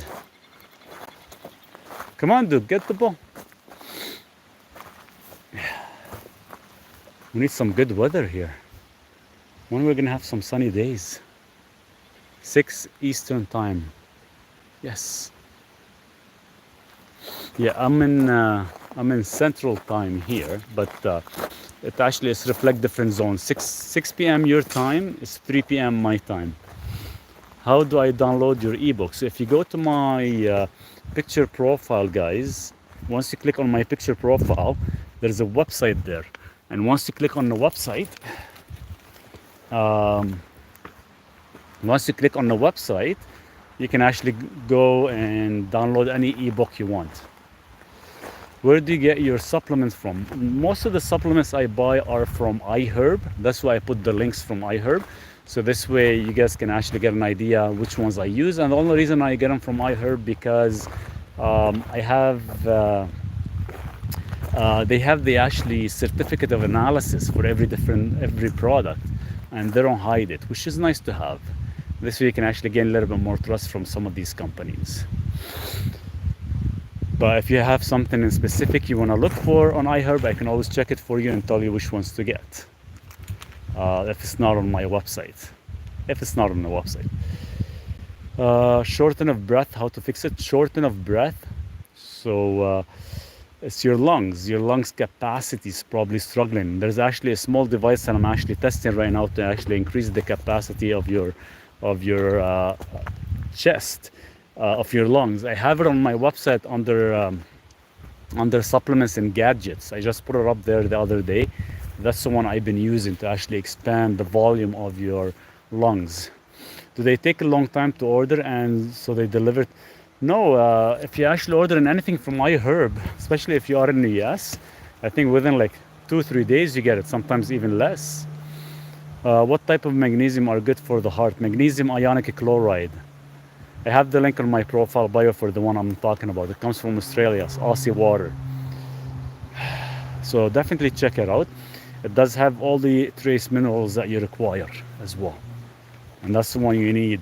Come on, dude, get the ball. We need some good weather here. When we're gonna have some sunny days? 6 Eastern time. Yes. Yeah, I'm in Central time here, but it actually is reflect different zones. 6 p.m. your time is 3 p.m. my time. How do I download your ebook? So if you go to my picture profile, guys, once you click on my picture profile, there's a website there, and once you click on the website, you can actually go and download any ebook you want. Where do you get your supplements from? Most of the supplements I buy are from iHerb. That's why I put the links from iHerb. So this way you guys can actually get an idea which ones I use. And the only reason I get them from iHerb because I have they have the actually certificate of analysis for every product, and they don't hide it, which is nice to have. This way you can actually gain a little bit more trust from some of these companies. But if you have something in specific you want to look for on iHerb, I can always check it for you and tell you which ones to get. If it's not on my website. Shorten of breath, how to fix it? Shorten of breath. So it's your lungs capacity is probably struggling. There's actually a small device that I'm actually testing right now to actually increase the capacity of your chest, of your lungs. I have it on my website under supplements and gadgets. I just put it up there the other day. That's the one I've been using to actually expand the volume of your lungs. Do they take a long time to order and so they deliver it? No, if you actually order anything from iHerb, especially if you are in the US, I think within like 2-3 days you get it, sometimes even less. What type of magnesium are good for the heart? Magnesium ionic chloride. I have the link on my profile bio for the one I'm talking about. It comes from Australia, it's Aussie water. So definitely check it out. It does have all the trace minerals that you require as well. And that's the one you need.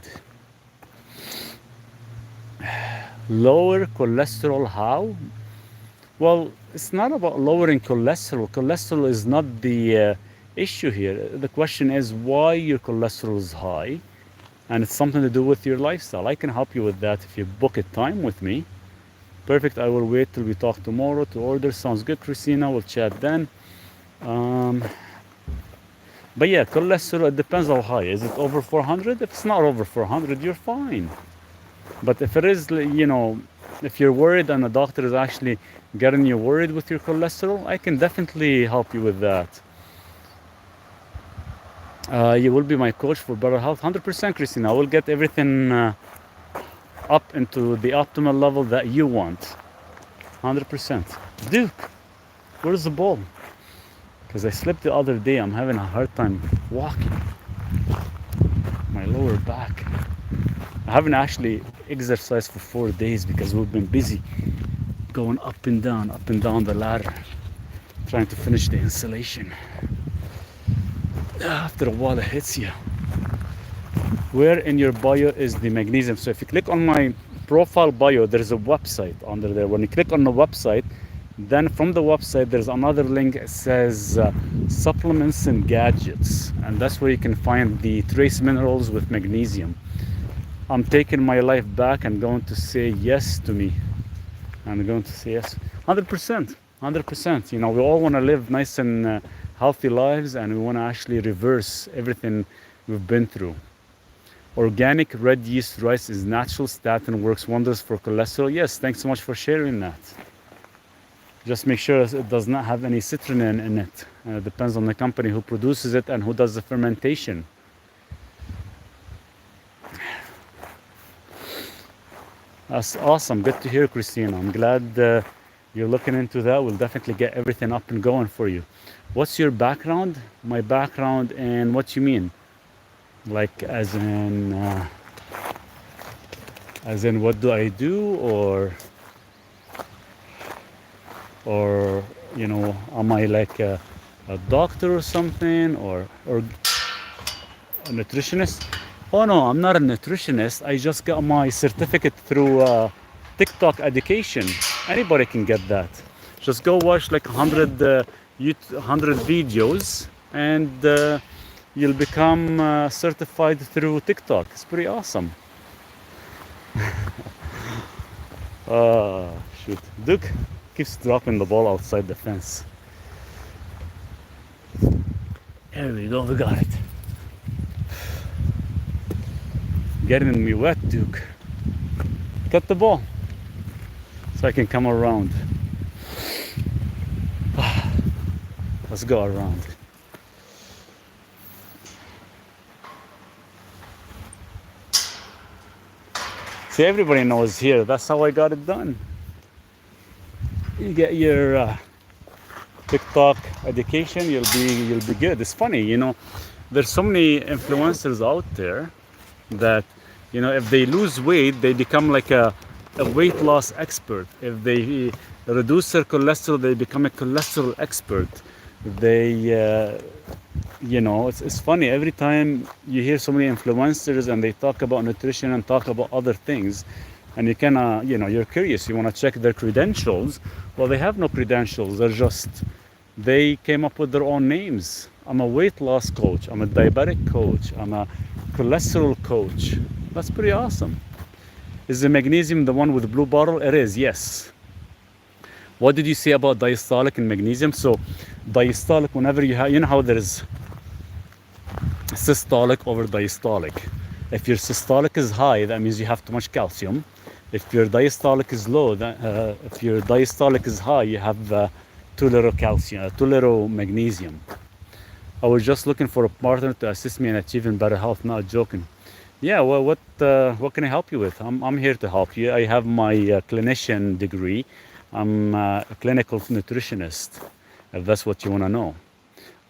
Lower cholesterol, how? Well, it's not about lowering cholesterol. Cholesterol is not the issue here. The question is why your cholesterol is high, and it's something to do with your lifestyle. I can help you with that if you book a time with me. Perfect. I will wait till we talk tomorrow to order. Sounds good, Christina. We'll chat then. But yeah, cholesterol, it depends how high. Is it over 400? If it's not over 400, you're fine. But if it is, if you're worried and the doctor is actually getting you worried with your cholesterol, I can definitely help you with that. You will be my coach for better health. 100%, Christina. I will get everything up into the optimal level that you want. 100%. Duke, where's the ball? Because I slipped the other day. I'm having a hard time walking. My lower back. I haven't actually exercised for 4 days because we've been busy going up and down the ladder, trying to finish the installation. After a while it hits you. Where in your bio is the magnesium? So if you click on my profile bio, there's a website under there. When you click on the website, then from the website there's another link that says supplements and gadgets, and that's where you can find the trace minerals with magnesium. I'm taking my life back and going to say yes to me. I'm going to say yes. 100%. 100%. We all want to live nice and healthy lives, and we want to actually reverse everything we've been through. Organic red yeast rice is natural statin, works wonders for cholesterol. Yes, thanks so much for sharing that. Just make sure it does not have any citrulline in it. It depends on the company who produces it and who does the fermentation. That's awesome. Good to hear, Christina. I'm glad you're looking into that. We'll definitely get everything up and going for you. What's your background? My background, and what you mean? Like as in what do I do, or you know, am I like a doctor or something, or a nutritionist? Oh no, I'm not a nutritionist. I just got my certificate through TikTok education. Anybody can get that. Just go watch like 100 videos, and you'll become certified through TikTok. It's pretty awesome. Shoot. Duke keeps dropping the ball outside the fence. There we go, we got it. Getting me wet, Duke. Cut the ball so I can come around. Let's go around. See, everybody knows here. That's how I got it done. You get your TikTok education, you'll be good. It's funny, you know. There's so many influencers out there that, you know, if they lose weight, they become like a weight loss expert. If they reduce their cholesterol, they become a cholesterol expert. They, you know, it's funny. Every time you hear so many influencers and they talk about nutrition and talk about other things, and you kind of, you know, you're curious, you want to check their credentials. Well, they have no credentials. They came up with their own names. I'm a weight loss coach. I'm a diabetic coach. I'm a cholesterol coach. That's pretty awesome. Is the magnesium the one with the blue bottle? It is, yes. What did you say about diastolic and magnesium? So diastolic, whenever you have, you know how there is systolic over diastolic. If your systolic is high, that means you have too much calcium. If your diastolic is low, if your diastolic is high, you have too little calcium, too little magnesium. I was just looking for a partner to assist me in achieving better health. Not joking. Yeah, well, what can I help you with? I'm here to help you. I have my clinician degree. I'm a clinical nutritionist, if that's what you want to know.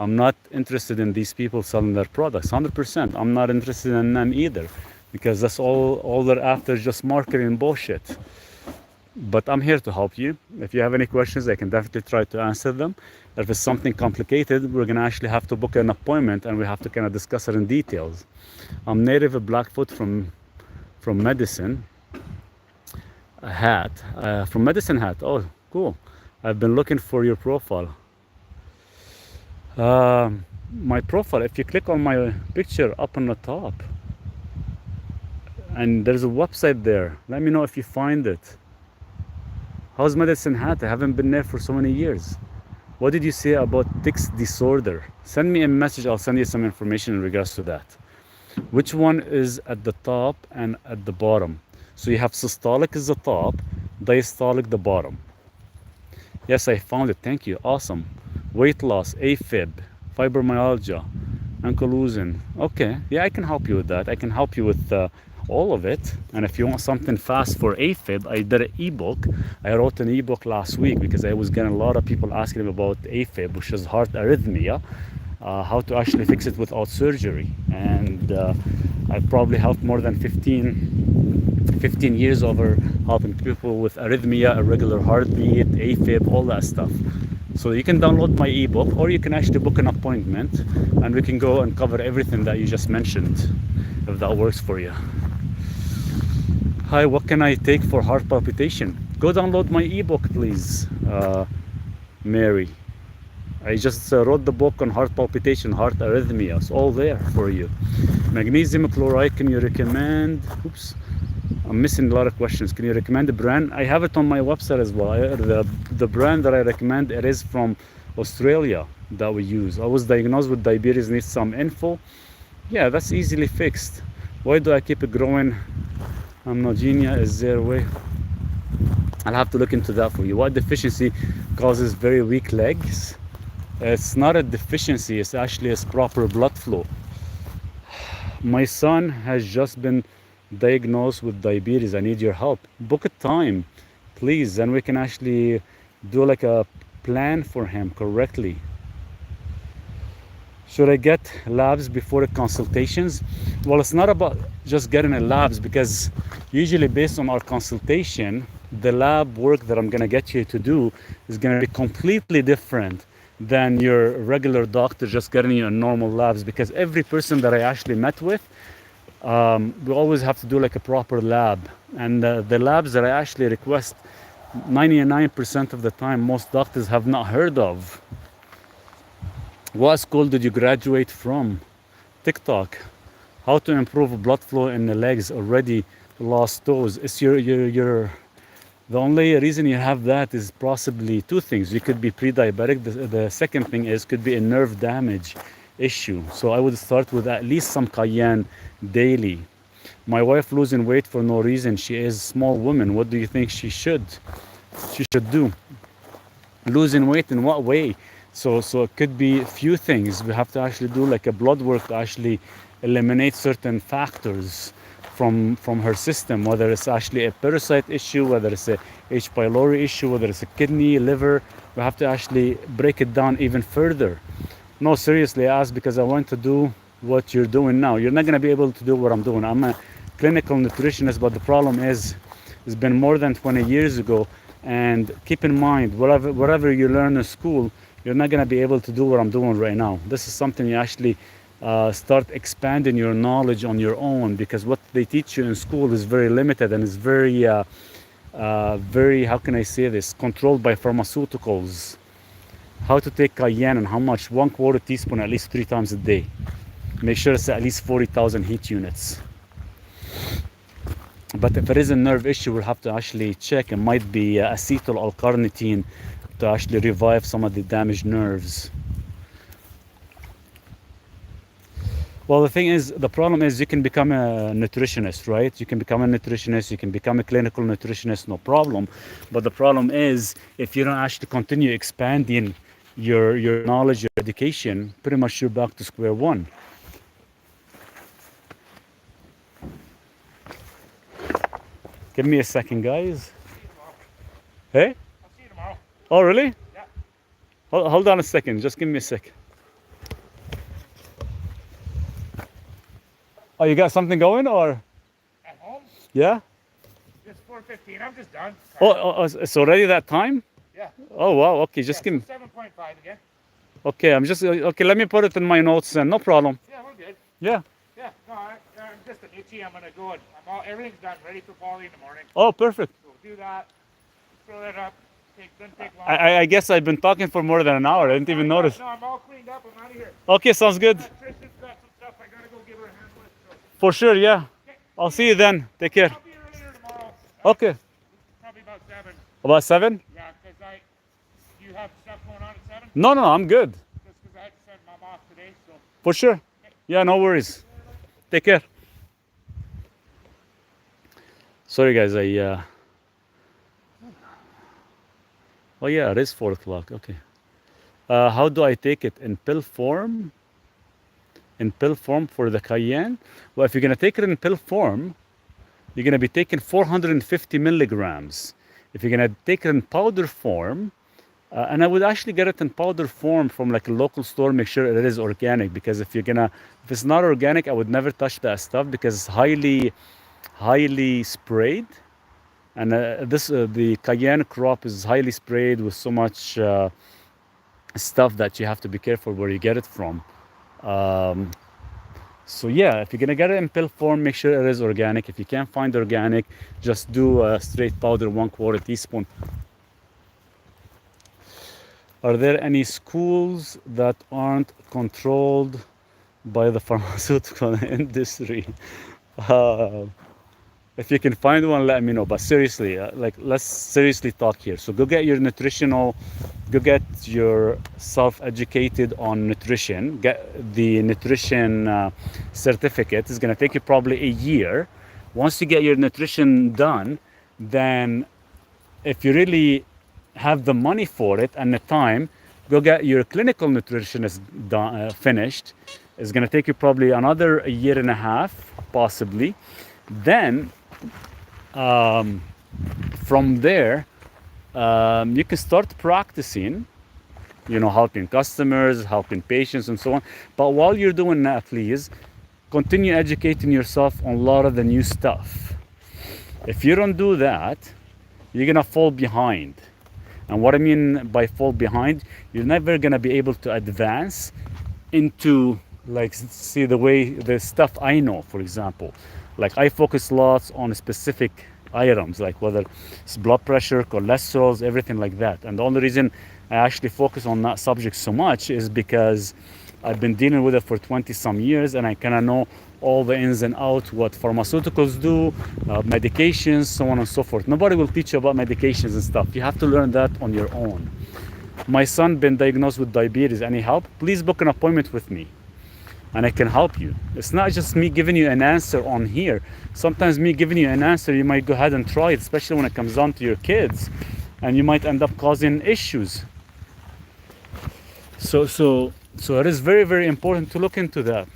I'm not interested in these people selling their products, 100%. I'm not interested in them either, because that's all they're after, just marketing bullshit. But I'm here to help you. If you have any questions, I can definitely try to answer them. If it's something complicated, we're gonna actually have to book an appointment and we have to kind of discuss it in details. I'm native of Blackfoot from Medicine Hat. From Medicine Hat. Oh, cool. I've been looking for your profile. My profile, if you click on my picture up on the top, and there's a website there. Let me know if you find it. How's Medicine Hat? I haven't been there for so many years. What did you say about tics disorder? Send me a message, I'll send you some information in regards to that. Which one is at the top and at the bottom? So you have systolic is the top, diastolic the bottom. Yes, I found it, thank you, awesome. Weight loss, AFib, fibromyalgia, ankylosing. Okay, yeah, I can help you with that. I can help you with all of it. And if you want something fast for AFib, I did an ebook. I wrote an ebook last week because I was getting a lot of people asking me about AFib, which is heart arrhythmia, how to actually fix it without surgery. And I probably helped more than 15 years over helping people with arrhythmia, irregular heartbeat, AFib, all that stuff. So you can download my ebook, or you can actually book an appointment and we can go and cover everything that you just mentioned, if that works for you. Hi, what can I take for heart palpitation? Go download my ebook, please, Mary. I just wrote the book on heart palpitation, heart arrhythmia. It's all there for you. Magnesium chloride, can you recommend? Oops, I'm missing a lot of questions. Can you recommend the brand? I have it on my website as well. The brand that I recommend, it is from Australia that we use. I was diagnosed with diabetes, need some info. Yeah, that's easily fixed. Why do I keep it growing? Amnogenia, is there a way? I'll have to look into that for you. What deficiency causes very weak legs? It's not a deficiency, it's actually a proper blood flow. My son has just been diagnosed with diabetes. I need your help. Book a time, please, and we can actually do like a plan for him correctly. Should I get labs before the consultations? Well, it's not about just getting a labs, because usually based on our consultation, the lab work that I'm gonna get you to do is gonna be completely different than your regular doctor just getting you a normal labs, because every person that I actually met with, we always have to do like a proper lab. And the labs that I actually request, 99% of the time, most doctors have not heard of. What school did you graduate from? TikTok. How to improve blood flow in the legs, already lost toes. It's your the only reason you have that is possibly two things. You could be pre-diabetic. The second thing is could be a nerve damage issue. So I would start with at least some cayenne daily. My wife losing weight for no reason. She is a small woman. What do you think she should do? Losing weight in what way? So it could be a few things. We have to actually do like a blood work to actually eliminate certain factors from her system, whether it's actually a parasite issue, whether it's a H. pylori issue, whether it's a kidney, liver. We have to actually break it down even further. No, seriously, I asked because I want to do what you're doing now. You're not going to be able to do what I'm doing. I'm a clinical nutritionist, but the problem is, it's been more than 20 years ago. And keep in mind, whatever you learn in school, you're not going to be able to do what I'm doing right now. This is something you actually start expanding your knowledge on your own, because what they teach you in school is very limited and is very, how can I say this, controlled by pharmaceuticals. How to take cayenne and how much? 1/4 teaspoon at least 3 times a day. Make sure it's at least 40,000 heat units. But if it is a nerve issue, we'll have to actually check. It might be acetyl L-carnitine to actually revive some of the damaged nerves. Well, the problem is you can become a nutritionist, right? You can become a nutritionist, you can become a clinical nutritionist, no problem. But the problem is, if you don't actually continue expanding your knowledge, your education, pretty much you're back to square one. Give me a second, guys. Hey? I'll see you tomorrow. Oh, really? Yeah. Hold on a second. Just give me a sec. Oh, you got something going, or? At home? Yeah? It's 4:15. I'm just done. Oh, it's already that time? Yeah. Oh, wow. Okay, just give me. 7.5 again. Okay, okay, let me put it in my notes then. No problem. Yeah, we're good. Yeah. Yeah. No, I'm just an itchy. I'm gonna go. Everything's done, ready for Polly in the morning. Oh, perfect. So do that. Throw that up. Doesn't take long. I guess I've been talking for more than an hour. I didn't even notice. No, I'm all cleaned up. I'm out of here. Okay, sounds good. Tristan's got some stuff I gotta go give her a hand with. So. For sure, yeah. I'll see you then. Take care. I'll be earlier tomorrow. Okay. Probably about 7. About 7? Yeah, because you have stuff going on at 7? No, I'm good. Just because I had to send Mom off today, so. For sure. Yeah, no worries. Take care. Sorry, guys. Oh, yeah, it is 4 o'clock. Okay. How do I take it? In pill form? In pill form for the cayenne? Well, if you're going to take it in pill form, you're going to be taking 450 milligrams. If you're going to take it in powder form, and I would actually get it in powder form from like a local store, make sure it is organic, because if it's not organic, I would never touch that stuff, because it's highly sprayed. And the cayenne crop is highly sprayed with so much stuff that you have to be careful where you get it from. So yeah, if you're gonna get it in pill form, make sure it is organic. If you can't find organic, just do a straight powder, 1/4 teaspoon. Are there any schools that aren't controlled by the pharmaceutical industry? If you can find one, let me know. But seriously, like, let's seriously talk here. So go get your nutritional, go get yourself educated on nutrition. Get the nutrition certificate. It's gonna take you probably a year. Once you get your nutrition done, then if you really have the money for it and the time, go get your clinical nutritionist finished. It's gonna take you probably another a year and a half, possibly. Then from there, you can start practicing, helping customers, helping patients, and so on. But while you're doing that, please continue educating yourself on a lot of the new stuff. If you don't do that, you're gonna fall behind. And what I mean by fall behind, you're never gonna be able to advance into, like, see the way the stuff I know, for example. Like, I focus lots on specific items, like whether it's blood pressure, cholesterol, everything like that. And the only reason I actually focus on that subject so much is because I've been dealing with it for 20 some years, and I kind of know all the ins and outs, what pharmaceuticals do, medications, so on and so forth. Nobody will teach you about medications and stuff. You have to learn that on your own. My son been diagnosed with diabetes. Any help? Please book an appointment with me, and I can help you. It's not just me giving you an answer on here. Sometimes me giving you an answer, you might go ahead and try it, especially when it comes down to your kids, and you might end up causing issues. So it is very, very important to look into that.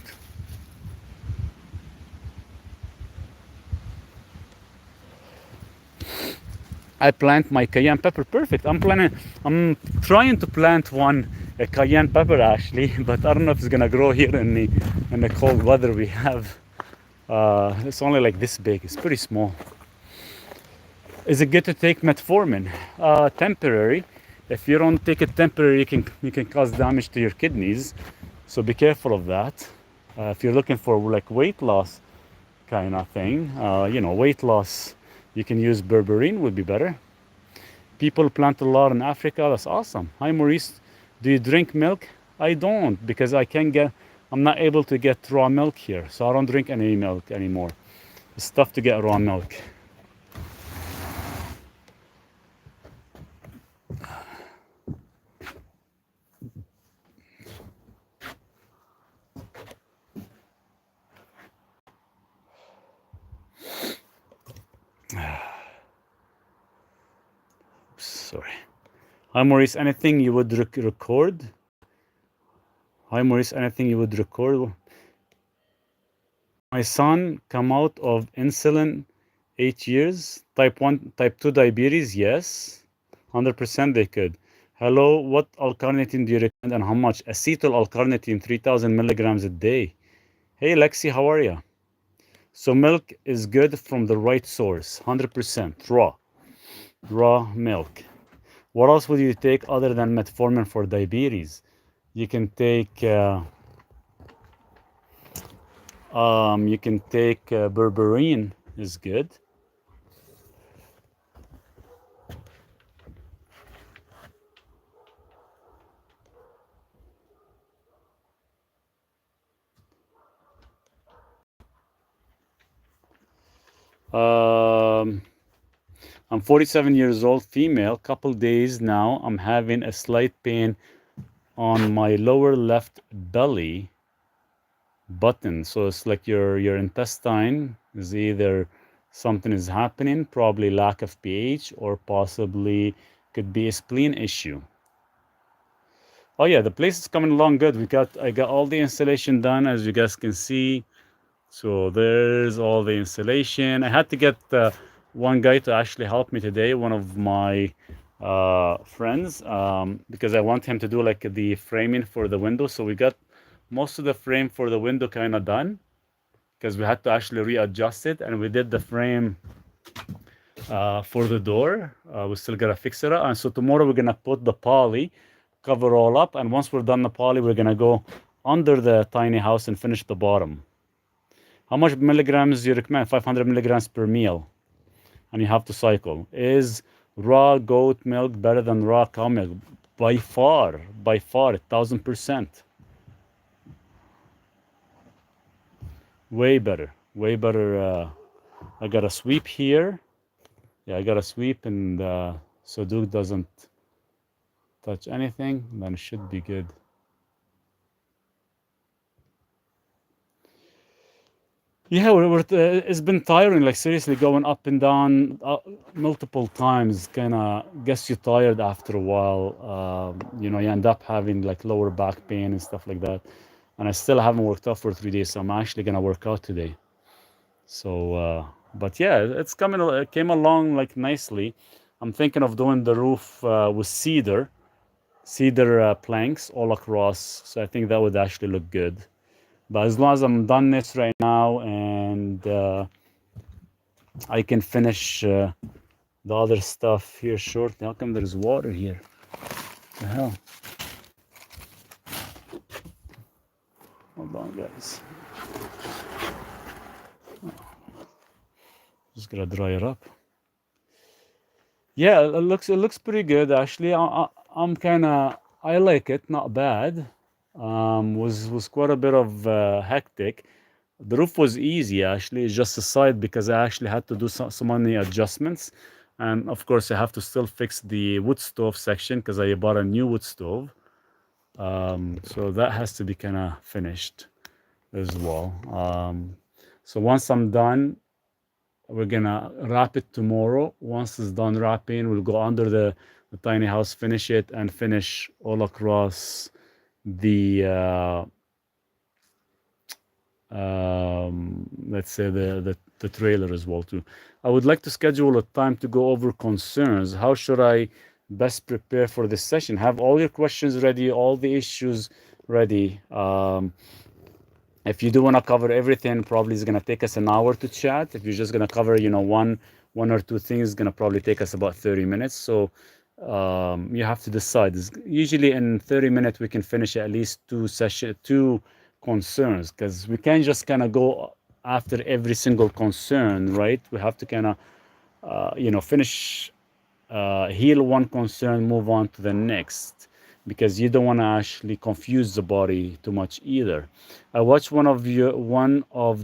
I plant my cayenne pepper. Perfect. I'm trying to plant a cayenne pepper actually, but I don't know if it's gonna grow here in the cold weather we have. It's only like this big. It's pretty small. Is it good to take metformin? Temporary. If you don't take it temporary, you can cause damage to your kidneys. So be careful of that. If you're looking for like weight loss kind of thing, weight loss, you can use berberine, would be better. People plant a lot in Africa. That's awesome. Hi Maurice, do you drink milk? I don't, because I'm not able to get raw milk here, so I don't drink any milk anymore. It's tough to get raw milk. Sorry. Hi Maurice, anything you would record? Hi Maurice, anything you would record? My son come out of insulin 8 years. Type 1, type 2 diabetes, yes. 100% they could. Hello, what L-carnitine do you recommend and how much? Acetyl L-carnitine, 3000 milligrams a day. Hey Lexi, how are you? So milk is good from the right source, 100% raw milk. What else would you take other than metformin for diabetes? You can take berberine is good. I'm 47 years old, female. Couple days now, I'm having a slight pain on my lower left belly button. So it's like your intestine is either something is happening, probably lack of pH, or possibly could be a spleen issue. Oh yeah, the place is coming along good. I got all the installation done, as you guys can see. So there's all the installation. I had to get one guy to actually help me today, one of my friends, because I want him to do like the framing for the window. So we got most of the frame for the window kind of done, because we had to actually readjust it, and we did the frame for the door. We still gotta fix it up, and so tomorrow we're gonna put the poly, cover all up, and once we're done the poly, we're gonna go under the tiny house and finish the bottom. How much milligrams do you recommend? 500 milligrams per meal, and you have to cycle. Is raw goat milk better than raw cow milk? By far, 1000%. Way better. I got a sweep here. Yeah, I got a sweep, and so Duke doesn't touch anything, then it should be good. Yeah, it's been tiring, like seriously going up and down multiple times. Kind of gets you tired after a while. You know, you end up having like lower back pain and stuff like that. And I still haven't worked out for 3 days, so I'm actually gonna work out today. So, but yeah, it came along like nicely. I'm thinking of doing the roof with cedar planks all across. So I think that would actually look good. But as long as I'm done this right now and I can finish the other stuff here shortly. How come there's water here? What the hell? Hold on, guys. Just gotta dry it up. Yeah, it looks pretty good actually. I'm kind of I like it, not bad. Was quite a bit of hectic. The roof was easy actually. It's just the side because I actually had to do so many adjustments, and of course I have to still fix the wood stove section because I bought a new wood stove. So that has to be kind of finished as well. So once I'm done, we're gonna wrap it tomorrow. Once it's done wrapping, we'll go under the tiny house, finish it, and finish all across the let's say the trailer as well too. I would like to schedule a time to go over concerns. How should I best prepare for this session? Have all your questions ready, all the issues ready. If you do want to cover everything, probably it's going to take us an hour to chat. If you're just going to cover, you know, one or two things, it's going to probably take us about 30 minutes. So you have to decide. Usually in 30 minutes, we can finish at least two concerns, because we can't just kind of go after every single concern, right? We have to kind of, you know, finish, heal one concern, move on to the next, because you don't want to actually confuse the body too much either. I watched one of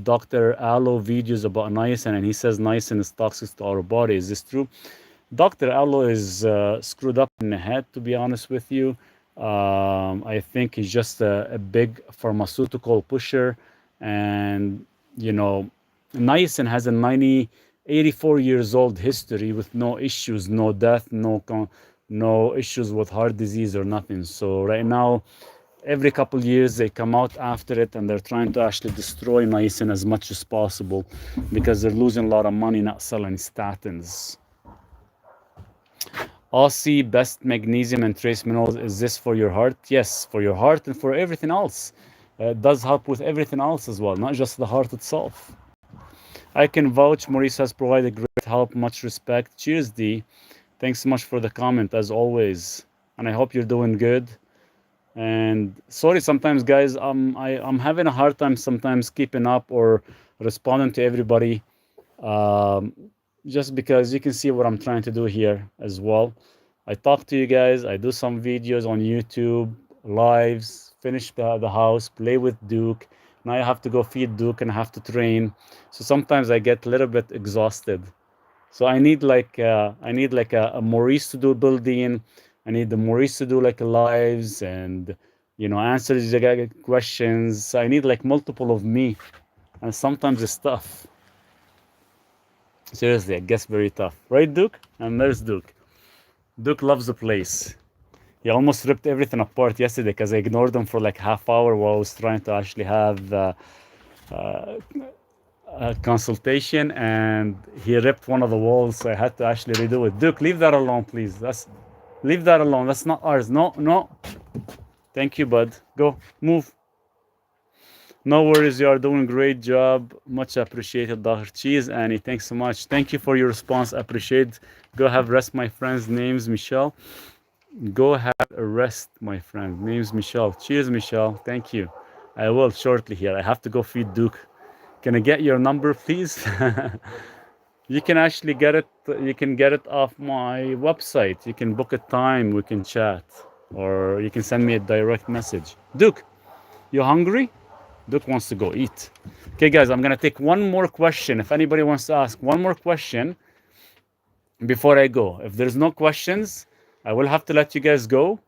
Dr. Allo videos about niacin, and he says niacin is toxic to our body. Is this true? Dr. Allo is screwed up in the head, to be honest with you. I think he's just a big pharmaceutical pusher, and you know, niacin has a 84 years old history with no issues, no death, no issues with heart disease or nothing. So right now, every couple years they come out after it, and they're trying to actually destroy niacin as much as possible because they're losing a lot of money not selling statins. Aussie best magnesium and trace minerals. Is this for your heart? Yes, for your heart and for everything else. It does help with everything else as well, not just the heart itself. I can vouch. Maurice has provided great help. Much respect. Cheers, D. Thanks so much for the comment, as always. And I hope you're doing good. And sorry, sometimes, guys, I'm having a hard time sometimes keeping up or responding to everybody. Just because you can see what I'm trying to do here as well. I talk to you guys. I do some videos on YouTube, lives, finish the house, play with Duke. Now I have to go feed Duke and I have to train. So sometimes I get a little bit exhausted. So I need like a Maurice to do building. I need the Maurice to do like lives and answer the questions. I need like multiple of me, and sometimes it's tough. Seriously, it gets very tough, right, Duke? And there's Duke. Duke loves the place. He almost ripped everything apart yesterday because I ignored him for like half hour while I was trying to actually have a consultation, and he ripped one of the walls, so I had to actually redo it. Duke, leave that alone, please. Leave that alone. That's not ours. No, no. Thank you, bud. Go, move. No worries, you are doing a great job. Much appreciated, Dr. Cheese. Annie, thanks so much. Thank you for your response. Appreciate. Go have rest, my friends. Name's Michelle. Go have a rest, my friend. Name's Michelle. Cheers, Michelle. Thank you. I will shortly here. I have to go feed Duke. Can I get your number, please? You can actually get it. You can get it off my website. You can book a time. We can chat, or you can send me a direct message. Duke, you hungry? Duke wants to go eat. Okay, guys, I'm gonna take one more question. If anybody wants to ask one more question before I go. If there's no questions, I will have to let you guys go.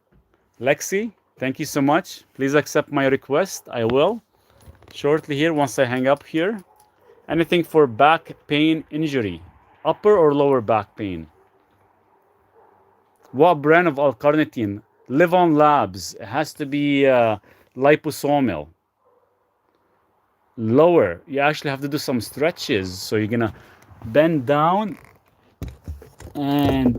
Lexi, thank you so much. Please accept my request. I will shortly here once I hang up here. Anything for back pain injury, upper or lower back pain? What brand of L-carnitine? Live on Labs. It has to be liposomal. Lower. You actually have to do some stretches. So you're gonna bend down and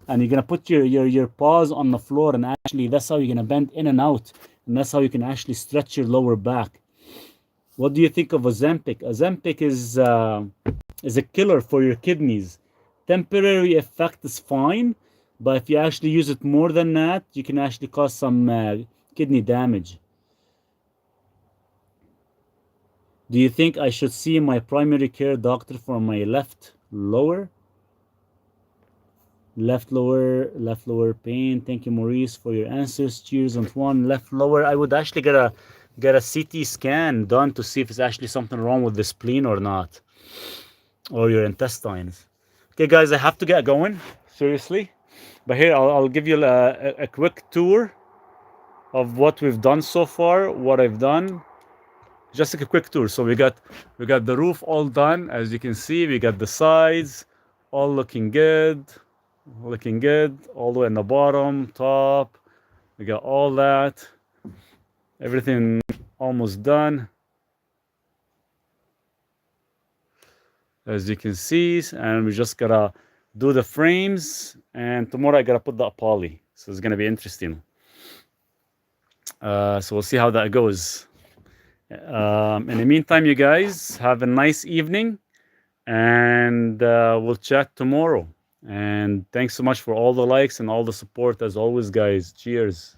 you're gonna put your paws on the floor, and actually that's how you're gonna bend in and out, and that's how you can actually stretch your lower back. What do you think of Ozempic? Ozempic is a killer for your kidneys. Temporary effect is fine, but if you actually use it more than that, you can actually cause some kidney damage. Do you think I should see my primary care doctor for my left lower? Left lower pain. Thank you, Maurice, for your answers. Cheers, Antoine. Left lower. I would actually get a CT scan done to see if it's actually something wrong with the spleen or not, or your intestines. Okay, guys, I have to get going. Seriously, but here I'll give you a quick tour of what we've done so far. What I've done. Just like a quick tour. So we got the roof all done. As you can see, we got the sides all looking good. Looking good all the way in the bottom, top. We got all that. Everything almost done. As you can see, and we just gotta do the frames. And tomorrow I gotta put the poly. So it's gonna be interesting. So we'll see how that goes. In the meantime, you guys have a nice evening, and we'll chat tomorrow. And thanks so much for all the likes and all the support as always, guys. Cheers.